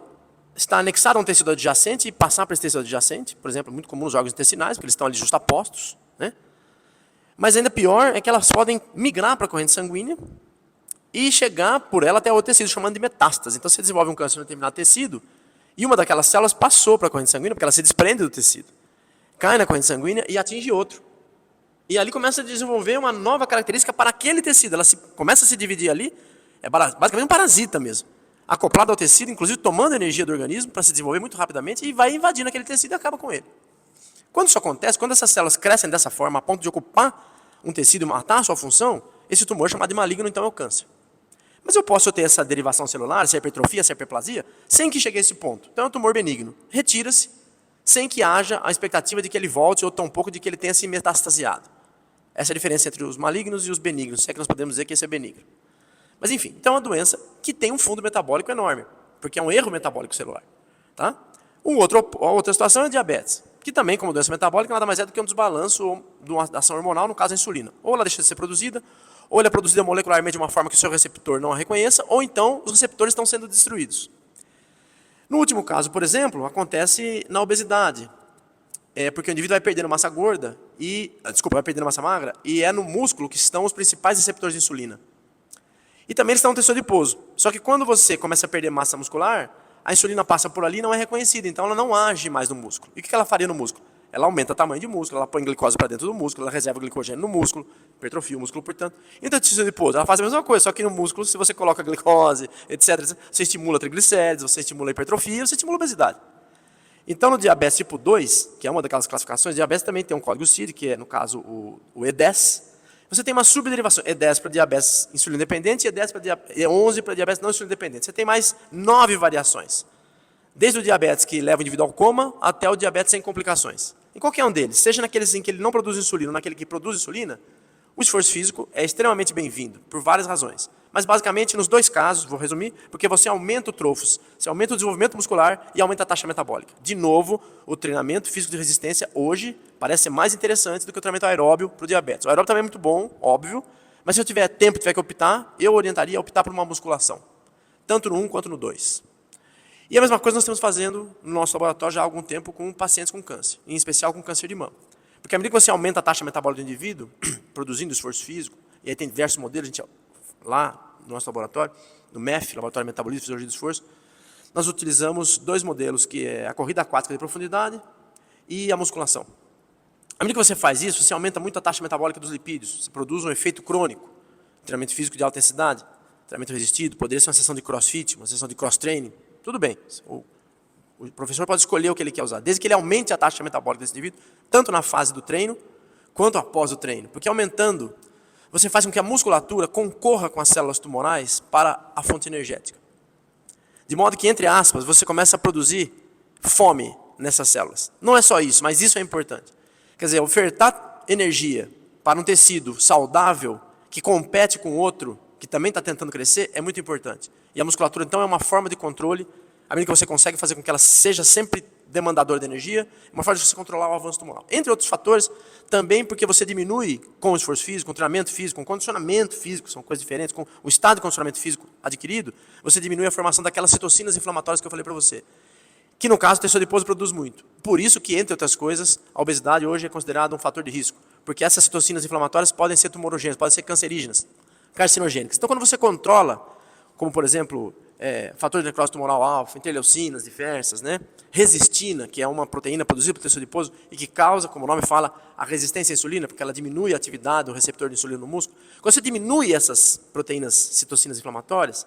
estar anexada a um tecido adjacente e passar para esse tecido adjacente. Por exemplo, é muito comum nos órgãos intestinais, porque eles estão ali justapostos, né? Mas ainda pior é que elas podem migrar para a corrente sanguínea e chegar por ela até outro tecido, chamando de metástase. Então você desenvolve um câncer em um determinado tecido e uma daquelas células passou para a corrente sanguínea, porque ela se desprende do tecido, cai na corrente sanguínea e atinge outro. E ali começa a desenvolver uma nova característica para aquele tecido. Ela começa a se dividir ali, é basicamente um parasita mesmo, acoplado ao tecido, inclusive tomando energia do organismo para se desenvolver muito rapidamente e vai invadindo aquele tecido e acaba com ele. Quando isso acontece, quando essas células crescem dessa forma, a ponto de ocupar um tecido e matar a sua função, esse tumor chamado de maligno, então é o câncer. Mas eu posso ter essa derivação celular, essa hipertrofia, essa hiperplasia, sem que chegue a esse ponto. Então é um tumor benigno. Retira-se, sem que haja a expectativa de que ele volte ou tampouco de que ele tenha se metastasiado. Essa é a diferença entre os malignos e os benignos, se é que nós podemos dizer que esse é benigno. Mas enfim, então é uma doença que tem um fundo metabólico enorme, porque é um erro metabólico celular. Tá? A outra situação é a diabetes, que também, como doença metabólica, nada mais é do que um desbalanço da ação hormonal, no caso a insulina. Ou ela deixa de ser produzida, ou ela é produzida molecularmente de uma forma que o seu receptor não a reconheça, ou então os receptores estão sendo destruídos. No último caso, por exemplo, acontece na obesidade. Porque o indivíduo vai perdendo massa gorda, vai perdendo massa magra, e é no músculo que estão os principais receptores de insulina. E também eles estão no tecido adiposo. Só que quando você começa a perder massa muscular, a insulina passa por ali e não é reconhecida, então ela não age mais no músculo. E o que ela faria no músculo? Ela aumenta o tamanho de músculo, ela põe glicose para dentro do músculo, ela reserva glicogênio no músculo, hipertrofia o músculo, portanto. E no tecido adiposo, ela faz a mesma coisa, só que no músculo, se você coloca glicose, etc., você estimula triglicérides, você estimula a hipertrofia, você estimula a obesidade. Então, no diabetes tipo 2, que é uma daquelas classificações, diabetes também tem um código CID, que é, no caso, o E10. Você tem uma subderivação, E10 para diabetes insulina dependente e E11 para diabetes não insulina dependente. Você tem mais 9 variações. Desde o diabetes que leva o indivíduo ao coma, até o diabetes sem complicações. Em qualquer um deles, seja naqueles em que ele não produz insulina ou naquele que produz insulina, o esforço físico é extremamente bem-vindo, por várias razões. Mas, basicamente, nos dois casos, vou resumir, porque você aumenta o trofos, você aumenta o desenvolvimento muscular e aumenta a taxa metabólica. De novo, o treinamento físico de resistência, hoje, parece ser mais interessante do que o treinamento aeróbio para o diabetes. O aeróbio também é muito bom, óbvio, mas se eu tiver tempo e tiver que optar, eu orientaria a optar por uma musculação. Tanto no 1 quanto no 2. E a mesma coisa nós estamos fazendo no nosso laboratório já há algum tempo com pacientes com câncer, em especial com câncer de mama. Porque à medida que você aumenta a taxa metabólica do indivíduo, produzindo esforço físico, e aí tem diversos modelos, a gente, lá no nosso laboratório, no MEF, Laboratório de Metabolismo e Fisiologia do Esforço, nós utilizamos dois modelos, que é a corrida aquática de profundidade e a musculação. À medida que você faz isso, você aumenta muito a taxa metabólica dos lipídios, você produz um efeito crônico, treinamento físico de alta intensidade, treinamento resistido, poderia ser uma sessão de crossfit, uma sessão de cross-training, tudo bem. O professor pode escolher o que ele quer usar, desde que ele aumente a taxa metabólica desse indivíduo, tanto na fase do treino, quanto após o treino. Porque aumentando, você faz com que a musculatura concorra com as células tumorais para a fonte energética. De modo que, entre aspas, você começa a produzir fome nessas células. Não é só isso, mas isso é importante. Quer dizer, ofertar energia para um tecido saudável, que compete com outro, que também está tentando crescer, é muito importante. E a musculatura, então, é uma forma de controle, à medida que você consegue fazer com que ela seja sempre demandadora de energia, uma forma de você controlar o avanço tumoral. Entre outros fatores, também porque você diminui com o esforço físico, com o treinamento físico, com o condicionamento físico, são coisas diferentes, com o estado de condicionamento físico adquirido, você diminui a formação daquelas citocinas inflamatórias que eu falei para você. Que no caso o tecido adiposo produz muito. Por isso que, entre outras coisas, a obesidade hoje é considerada um fator de risco. Porque essas citocinas inflamatórias podem ser tumorogênicas, podem ser cancerígenas, carcinogênicas. Então, quando você controla, como por exemplo, fator de necrose tumoral alfa, interleucinas diversas, né? Resistina, que é uma proteína produzida pelo tecido adiposo e que causa, como o nome fala, a resistência à insulina, porque ela diminui a atividade do receptor de insulina no músculo. Quando você diminui essas proteínas, citocinas inflamatórias,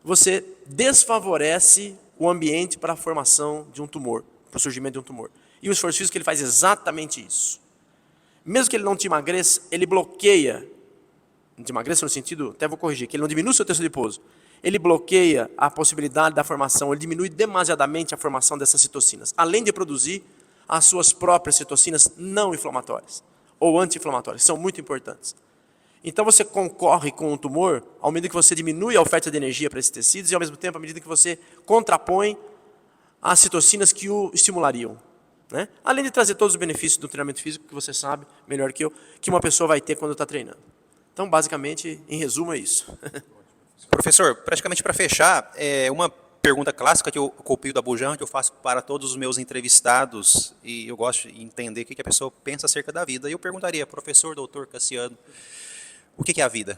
você desfavorece o ambiente para a formação de um tumor, para o surgimento de um tumor. E o esforço físico ele faz exatamente isso. Mesmo que ele não te emagreça, ele bloqueia, não te emagreça no sentido, até vou corrigir, que ele não diminui o seu tecido adiposo, ele bloqueia a possibilidade da formação, ele diminui demasiadamente a formação dessas citocinas, além de produzir as suas próprias citocinas não inflamatórias, ou anti-inflamatórias, são muito importantes. Então você concorre com o tumor, à medida que você diminui a oferta de energia para esses tecidos, e ao mesmo tempo, à medida que você contrapõe as citocinas que o estimulariam. Né? Além de trazer todos os benefícios do treinamento físico, que você sabe, melhor que eu, que uma pessoa vai ter quando está treinando. Então, basicamente, em resumo, é isso. Professor, praticamente para fechar, uma pergunta clássica que eu copio da Bujan, que eu faço para todos os meus entrevistados, e eu gosto de entender o que a pessoa pensa acerca da vida. E eu perguntaria, professor, doutor Cassiano, o que é a vida?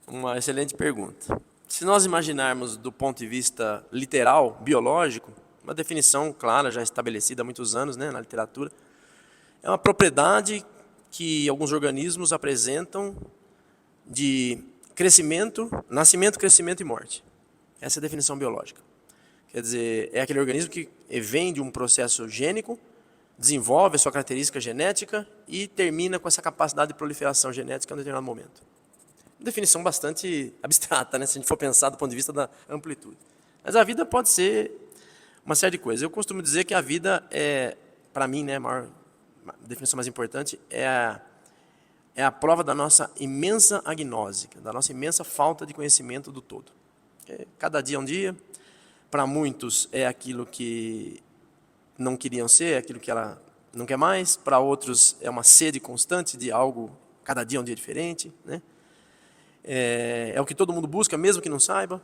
Uma excelente pergunta. Se nós imaginarmos do ponto de vista literal, biológico, uma definição clara, já estabelecida há muitos anos, né, na literatura, é uma propriedade que alguns organismos apresentam de crescimento, nascimento, crescimento e morte. Essa é a definição biológica. Quer dizer, é aquele organismo que vem de um processo gênico, desenvolve a sua característica genética e termina com essa capacidade de proliferação genética em um determinado momento. Definição bastante abstrata, né, se a gente for pensar do ponto de vista da amplitude. Mas a vida pode ser uma série de coisas. Eu costumo dizer que a vida é, para mim, né, a definição mais importante é a prova da nossa imensa agnose, da nossa imensa falta de conhecimento do todo. Cada dia é um dia. Para muitos é aquilo que não queriam ser, é aquilo que ela não quer mais. Para outros é uma sede constante de algo, cada dia é um dia diferente, né? É o que todo mundo busca, mesmo que não saiba.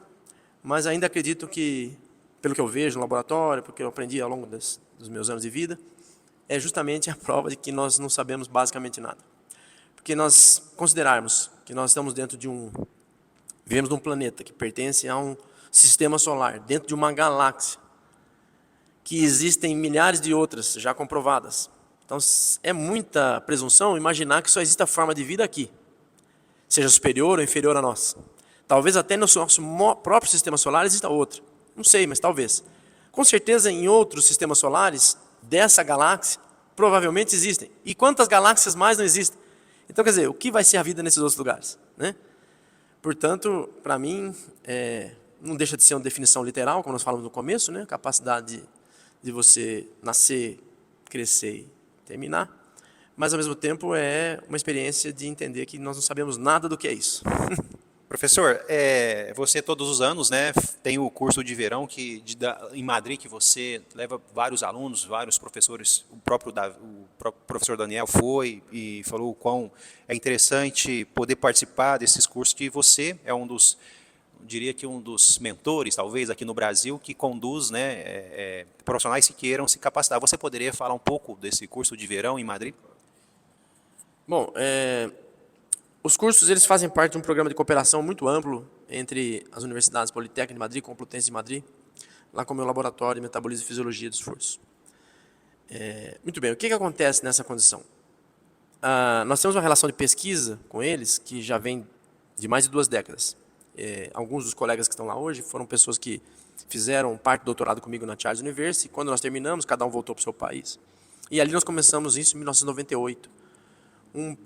Mas ainda acredito que, pelo que eu vejo no laboratório, porque eu aprendi ao longo dos meus anos de vida, é justamente a prova de que nós não sabemos basicamente nada. Porque nós considerarmos que nós estamos dentro de vivemos num planeta que pertence a um sistema solar, dentro de uma galáxia, que existem milhares de outras já comprovadas. Então, é muita presunção imaginar que só existe a forma de vida aqui, seja superior ou inferior a nós. Talvez até no nosso próprio sistema solar exista outra. Não sei, mas talvez. Com certeza, em outros sistemas solares dessa galáxia, provavelmente existem. E quantas galáxias mais não existem? Então, quer dizer, o que vai ser a vida nesses outros lugares, né? Portanto, para mim, não deixa de ser uma definição literal, como nós falamos no começo, né? Capacidade de você nascer, crescer e terminar. Mas, ao mesmo tempo, é uma experiência de entender que nós não sabemos nada do que é isso. Professor, você todos os anos, né, tem o curso de verão em Madrid, que você leva vários alunos, vários professores, o próprio professor Daniel foi e falou o quão é interessante poder participar desses cursos, que você é diria que um dos mentores, talvez, aqui no Brasil, que conduz, né, profissionais que queiram se capacitar. Você poderia falar um pouco desse curso de verão em Madrid? Bom, os cursos eles fazem parte de um programa de cooperação muito amplo entre as universidades Politécnica de Madrid e Complutense de Madrid, lá com o meu laboratório de metabolismo e fisiologia do esforço. Muito bem, o que acontece nessa condição? Nós temos uma relação de pesquisa com eles que já vem de mais de 2 décadas. Alguns dos colegas que estão lá hoje foram pessoas que fizeram parte do doutorado comigo na Charles University. Quando nós terminamos, cada um voltou para o seu país. E ali nós começamos isso em 1998.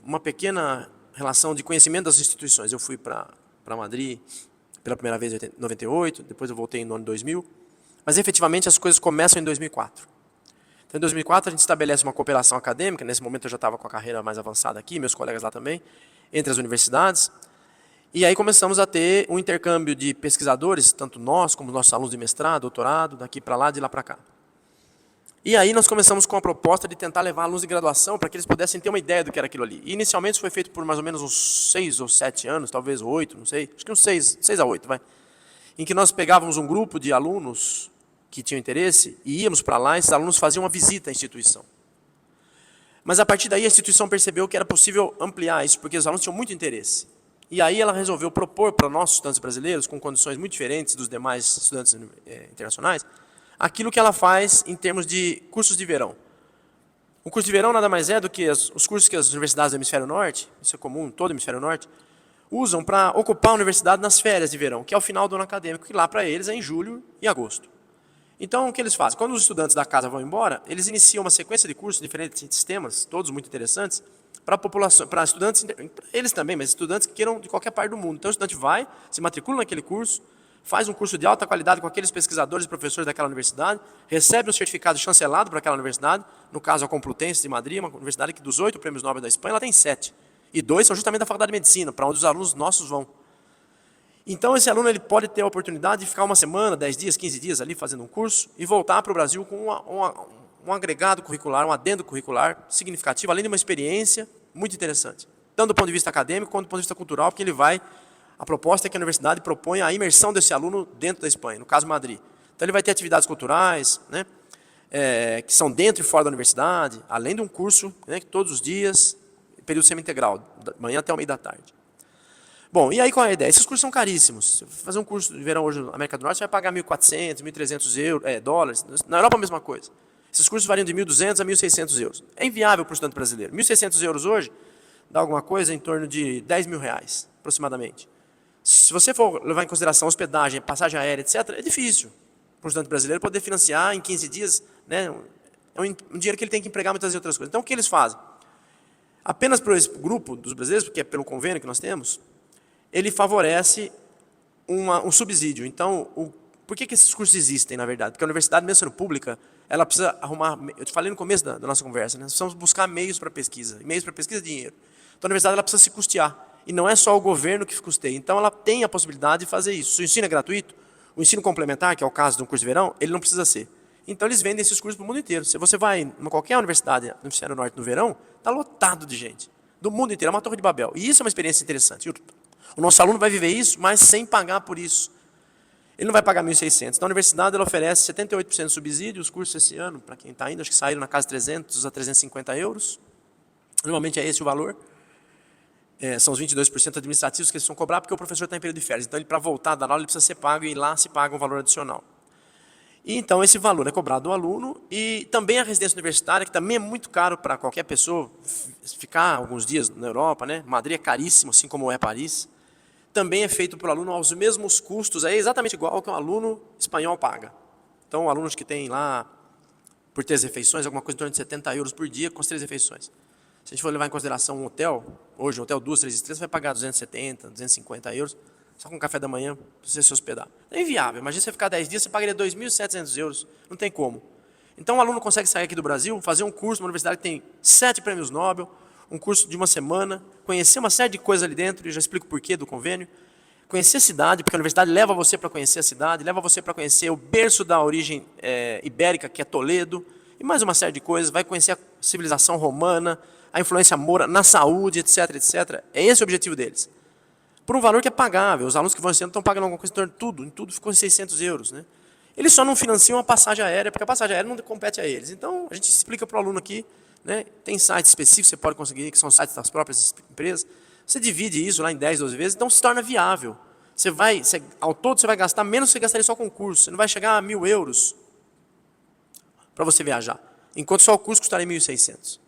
Uma pequena relação de conhecimento das instituições. Eu fui para Madrid pela primeira vez em 98, depois eu voltei no ano 2000, mas efetivamente as coisas começam em 2004. Então, em 2004 a gente estabelece uma cooperação acadêmica, nesse momento eu já estava com a carreira mais avançada aqui, meus colegas lá também, entre as universidades, e aí começamos a ter um intercâmbio de pesquisadores, tanto nós como nossos alunos de mestrado, doutorado, daqui para lá, de lá para cá. E aí nós começamos com a proposta de tentar levar alunos de graduação para que eles pudessem ter uma ideia do que era aquilo ali. E inicialmente isso foi feito por mais ou menos uns 6 ou 7 anos, talvez 8, não sei, acho que uns 6 a 8, vai. Em que nós pegávamos um grupo de alunos que tinham interesse e íamos para lá, e esses alunos faziam uma visita à instituição. Mas a partir daí a instituição percebeu que era possível ampliar isso, porque os alunos tinham muito interesse. E aí ela resolveu propor para nós, estudantes brasileiros, com condições muito diferentes dos demais estudantes internacionais, aquilo que ela faz em termos de cursos de verão. O curso de verão nada mais é do que os cursos que as universidades do hemisfério norte, isso é comum em todo o hemisfério norte, usam para ocupar a universidade nas férias de verão, que é o final do ano acadêmico, que lá para eles é em julho e agosto. Então, o que eles fazem? Quando os estudantes da casa vão embora, eles iniciam uma sequência de cursos, diferentes temas, todos muito interessantes, para a população, para estudantes, eles também, mas estudantes que queiram de qualquer parte do mundo. Então, o estudante vai, se matricula naquele curso, faz um curso de alta qualidade com aqueles pesquisadores e professores daquela universidade, recebe um certificado chancelado para aquela universidade, no caso a Complutense de Madrid, uma universidade que dos 8 prêmios Nobel da Espanha, ela tem 7. E 2 são justamente da Faculdade de Medicina, para onde os alunos nossos vão. Então esse aluno ele pode ter a oportunidade de ficar uma semana, 10 dias, 15 dias ali fazendo um curso e voltar para o Brasil com um agregado curricular, um adendo curricular significativo, além de uma experiência muito interessante. Tanto do ponto de vista acadêmico quanto do ponto de vista cultural, porque a proposta é que a universidade proponha a imersão desse aluno dentro da Espanha, no caso Madrid. Então ele vai ter atividades culturais, né, que são dentro e fora da universidade, além de um curso, né, que todos os dias, período semi-integral, da manhã até o meio da tarde. Bom, e aí qual é a ideia? Esses cursos são caríssimos. Fazer um curso de verão hoje na América do Norte, você vai pagar 1.400, 1.300 dólares. Na Europa a mesma coisa. Esses cursos variam de 1.200 a 1.600 euros. É inviável para o estudante brasileiro. 1.600 euros hoje dá alguma coisa em torno de 10 mil reais, aproximadamente. Se você for levar em consideração hospedagem, passagem aérea, etc., é difícil para o estudante brasileiro poder financiar em 15 dias, né, é um dinheiro que ele tem que empregar muitas outras coisas. Então, o que eles fazem? Apenas para esse grupo dos brasileiros, porque é pelo convênio que nós temos, ele favorece um subsídio. Então, Por que esses cursos existem, na verdade? Porque a universidade, mesmo sendo pública, ela precisa arrumar... Eu te falei no começo da nossa conversa, né? Nós precisamos buscar meios para pesquisa. E meios para pesquisa é dinheiro. Então, a universidade ela precisa se custear. E não é só o governo que custeia. Então, ela tem a possibilidade de fazer isso. Se o ensino é gratuito, o ensino complementar, que é o caso de um curso de verão, ele não precisa ser. Então, eles vendem esses cursos para o mundo inteiro. Se você vai em qualquer universidade no Hemisfério Norte no verão, está lotado de gente. Do mundo inteiro. É uma torre de Babel. E isso é uma experiência interessante. O nosso aluno vai viver isso, mas sem pagar por isso. Ele não vai pagar 1.600. Então, a universidade ela oferece 78% de subsídio. Os cursos esse ano, para quem está indo, acho que saíram na casa de 300 a 350 euros. Normalmente é esse o valor. São os 22% administrativos que eles vão cobrar, porque o professor está em período de férias. Então, para voltar a dar aula, ele precisa ser pago e lá se paga um valor adicional. E, então, esse valor é cobrado do aluno e também a residência universitária, que também é muito caro para qualquer pessoa ficar alguns dias na Europa, né? Madrid é caríssimo, assim como é Paris. Também é feito para o aluno aos mesmos custos, é exatamente igual ao que um aluno espanhol paga. Então, alunos que têm lá, por 3 refeições, alguma coisa em torno de 70 euros por dia com as 3 refeições. Se a gente for levar em consideração um hotel, hoje um hotel 2, 3 estrelas, vai pagar 270, 250 euros, só com café da manhã, para você se hospedar. É inviável, imagina você ficar 10 dias, você pagaria 2.700 euros, não tem como. Então, o aluno consegue sair aqui do Brasil, fazer um curso numa universidade que tem 7 prêmios Nobel, um curso de uma semana, conhecer uma série de coisas ali dentro, e já explico o porquê do convênio, conhecer a cidade, porque a universidade leva você para conhecer a cidade, leva você para conhecer o berço da origem ibérica, que é Toledo, e mais uma série de coisas, vai conhecer a civilização romana, a influência moura na saúde, etc, etc. É esse o objetivo deles. Por um valor que é pagável, os alunos que vão ensinando estão pagando alguma coisa em tudo ficou em 600 euros. Né? Eles só não financiam a passagem aérea, porque a passagem aérea não compete a eles. Então, a gente explica para o aluno aqui, né? Tem sites específicos que você pode conseguir, que são sites das próprias empresas. Você divide isso lá em 10, 12 vezes, então se torna viável. Ao todo você vai gastar menos do que você gastaria só com o curso. Você não vai chegar a 1.000 euros para você viajar, enquanto só o curso custaria 1.600.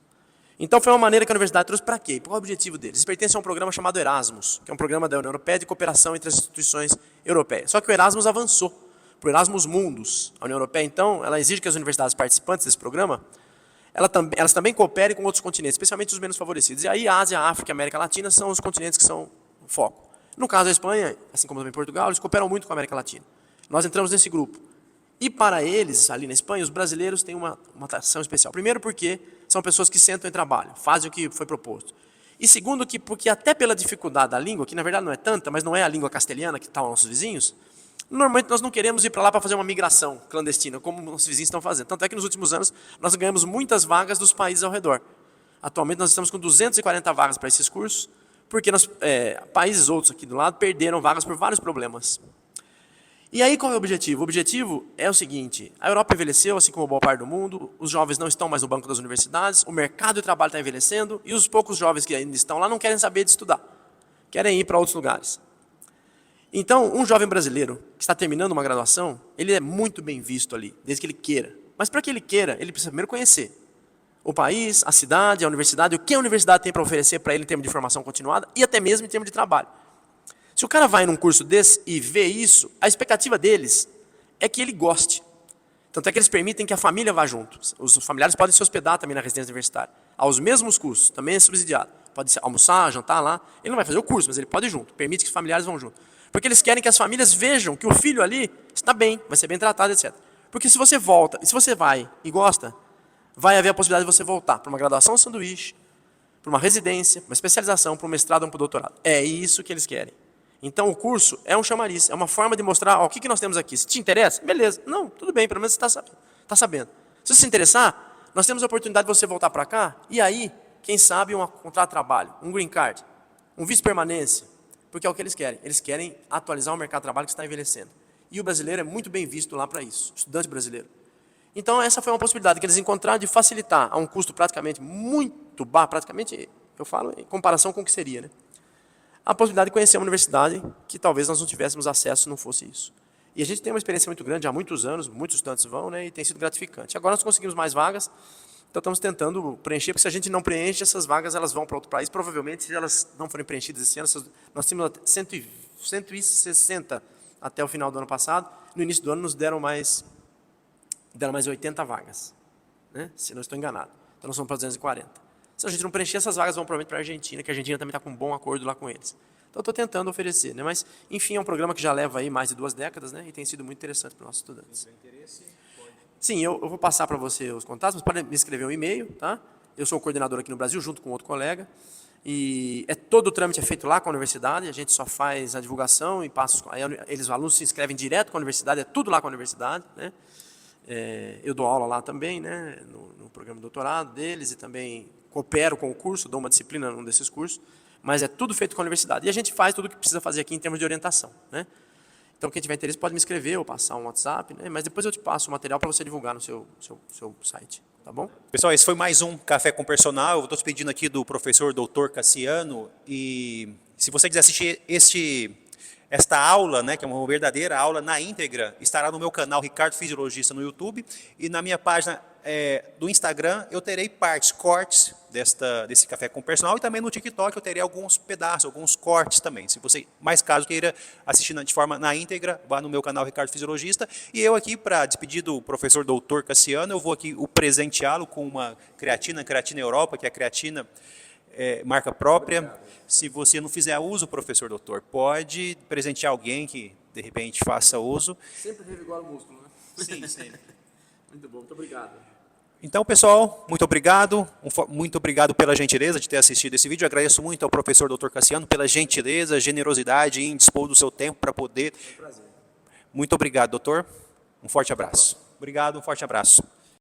Então foi uma maneira que a universidade trouxe para quê? Qual é o objetivo deles? Eles pertencem a um programa chamado Erasmus, que é um programa da União Europeia de cooperação entre as instituições europeias. Só que o Erasmus avançou para o Erasmus Mundus. A União Europeia, então, ela exige que as universidades participantes desse programa elas também cooperem com outros continentes, especialmente os menos favorecidos. E aí, Ásia, África e América Latina são os continentes que são o foco. No caso da Espanha, assim como também Portugal, eles cooperam muito com a América Latina. Nós entramos nesse grupo. E para eles, ali na Espanha, os brasileiros têm uma atração especial. Primeiro porque são pessoas que sentam e trabalham, fazem o que foi proposto. E segundo porque até pela dificuldade da língua, que na verdade não é tanta, mas não é a língua castelhana que está aos nossos vizinhos, normalmente nós não queremos ir para lá para fazer uma migração clandestina, como nossos vizinhos estão fazendo. Tanto é que nos últimos anos nós ganhamos muitas vagas dos países ao redor. Atualmente nós estamos com 240 vagas para esses cursos, porque países outros aqui do lado perderam vagas por vários problemas. E aí qual é o objetivo? O objetivo é o seguinte, a Europa envelheceu, assim como boa parte do mundo, os jovens não estão mais no banco das universidades, o mercado de trabalho está envelhecendo, e os poucos jovens que ainda estão lá não querem saber de estudar, querem ir para outros lugares. Então, um jovem brasileiro que está terminando uma graduação, ele é muito bem visto ali, desde que ele queira. Mas para que ele queira, ele precisa primeiro conhecer o país, a cidade, a universidade, o que a universidade tem para oferecer para ele em termos de formação continuada e até mesmo em termos de trabalho. Se o cara vai num curso desse e vê isso, a expectativa deles é que ele goste. Tanto é que eles permitem que a família vá junto. Os familiares podem se hospedar também na residência universitária, aos mesmos custos, também é subsidiado. Pode almoçar, jantar lá. Ele não vai fazer o curso, mas ele pode ir junto. Permite que os familiares vão junto. Porque eles querem que as famílias vejam que o filho ali está bem, vai ser bem tratado, etc. Porque se você volta, e se você vai e gosta, vai haver a possibilidade de você voltar para uma graduação sanduíche, para uma residência, para uma especialização, para um mestrado ou para um doutorado. É isso que eles querem. Então o curso é um chamariz, é uma forma de mostrar o que nós temos aqui. Se te interessa, beleza. Não, tudo bem, pelo menos você está sabendo. Se você se interessar, nós temos a oportunidade de você voltar para cá, e aí, quem sabe, um contrato de trabalho, um green card, um vice-permanência, porque é o que eles querem. Eles querem atualizar o mercado de trabalho que está envelhecendo. E o brasileiro é muito bem visto lá para isso, estudante brasileiro. Então essa foi uma possibilidade que eles encontraram de facilitar a um custo praticamente muito baixo, praticamente, eu falo em comparação com o que seria, né? A possibilidade de conhecer uma universidade que talvez nós não tivéssemos acesso se não fosse isso. E a gente tem uma experiência muito grande, há muitos anos, muitos estudantes vão, né, e tem sido gratificante. Agora nós conseguimos mais vagas, então estamos tentando preencher, porque se a gente não preenche, essas vagas elas vão para outro país. Provavelmente, se elas não forem preenchidas esse ano, nós tínhamos 160 até o final do ano passado, no início do ano nos deram mais 80 vagas, né, se não estou enganado. Então nós vamos para 240. Se a gente não preencher, essas vagas vão provavelmente para a Argentina, que a Argentina também está com um bom acordo lá com eles. Então, eu estou tentando oferecer, né? Mas, enfim, é um programa que já leva aí mais de 2 décadas, né? E tem sido muito interessante para os nossos estudantes. Sim, eu vou passar para você os contatos, mas pode me escrever um e-mail, tá? Eu sou o coordenador aqui no Brasil, junto com outro colega, e todo o trâmite é feito lá com a universidade, a gente só faz a divulgação e passa, aí os alunos se inscrevem direto com a universidade, é tudo lá com a universidade, né? Eu dou aula lá também, né? No programa de doutorado deles, e também coopero com o curso, dou uma disciplina num desses cursos, mas é tudo feito com a universidade. E a gente faz tudo o que precisa fazer aqui em termos de orientação, né? Então, quem tiver interesse pode me escrever ou passar um WhatsApp, né? Mas depois eu te passo o material para você divulgar no seu site, tá bom? Pessoal, esse foi mais um Café com Personal. Eu estou te pedindo aqui do professor Dr. Cassiano, e se você quiser assistir esta aula, né, que é uma verdadeira aula na íntegra, estará no meu canal Ricardo Fisiologista no YouTube, e na minha página do Instagram eu terei cortes desse Café com Personal, e também no TikTok eu terei alguns pedaços, alguns cortes também. Se você, mais caso, queira assistir de forma na íntegra, vá no meu canal Ricardo Fisiologista. E eu aqui, para despedir do professor Dr. Cassiano, eu vou aqui presenteá-lo com uma creatina Europa, que é a creatina marca própria. Obrigado. Se você não fizer uso, professor doutor, pode presentear alguém que, de repente, faça uso. Sempre revigora o músculo, né? Sim, sempre. Muito bom, muito obrigado. Então, pessoal, muito obrigado. Muito obrigado pela gentileza de ter assistido esse vídeo. Eu agradeço muito ao professor Dr. Cassiano pela gentileza, generosidade em dispor do seu tempo para poder... É um prazer. Muito obrigado, doutor. Um forte abraço. Obrigado, um forte abraço.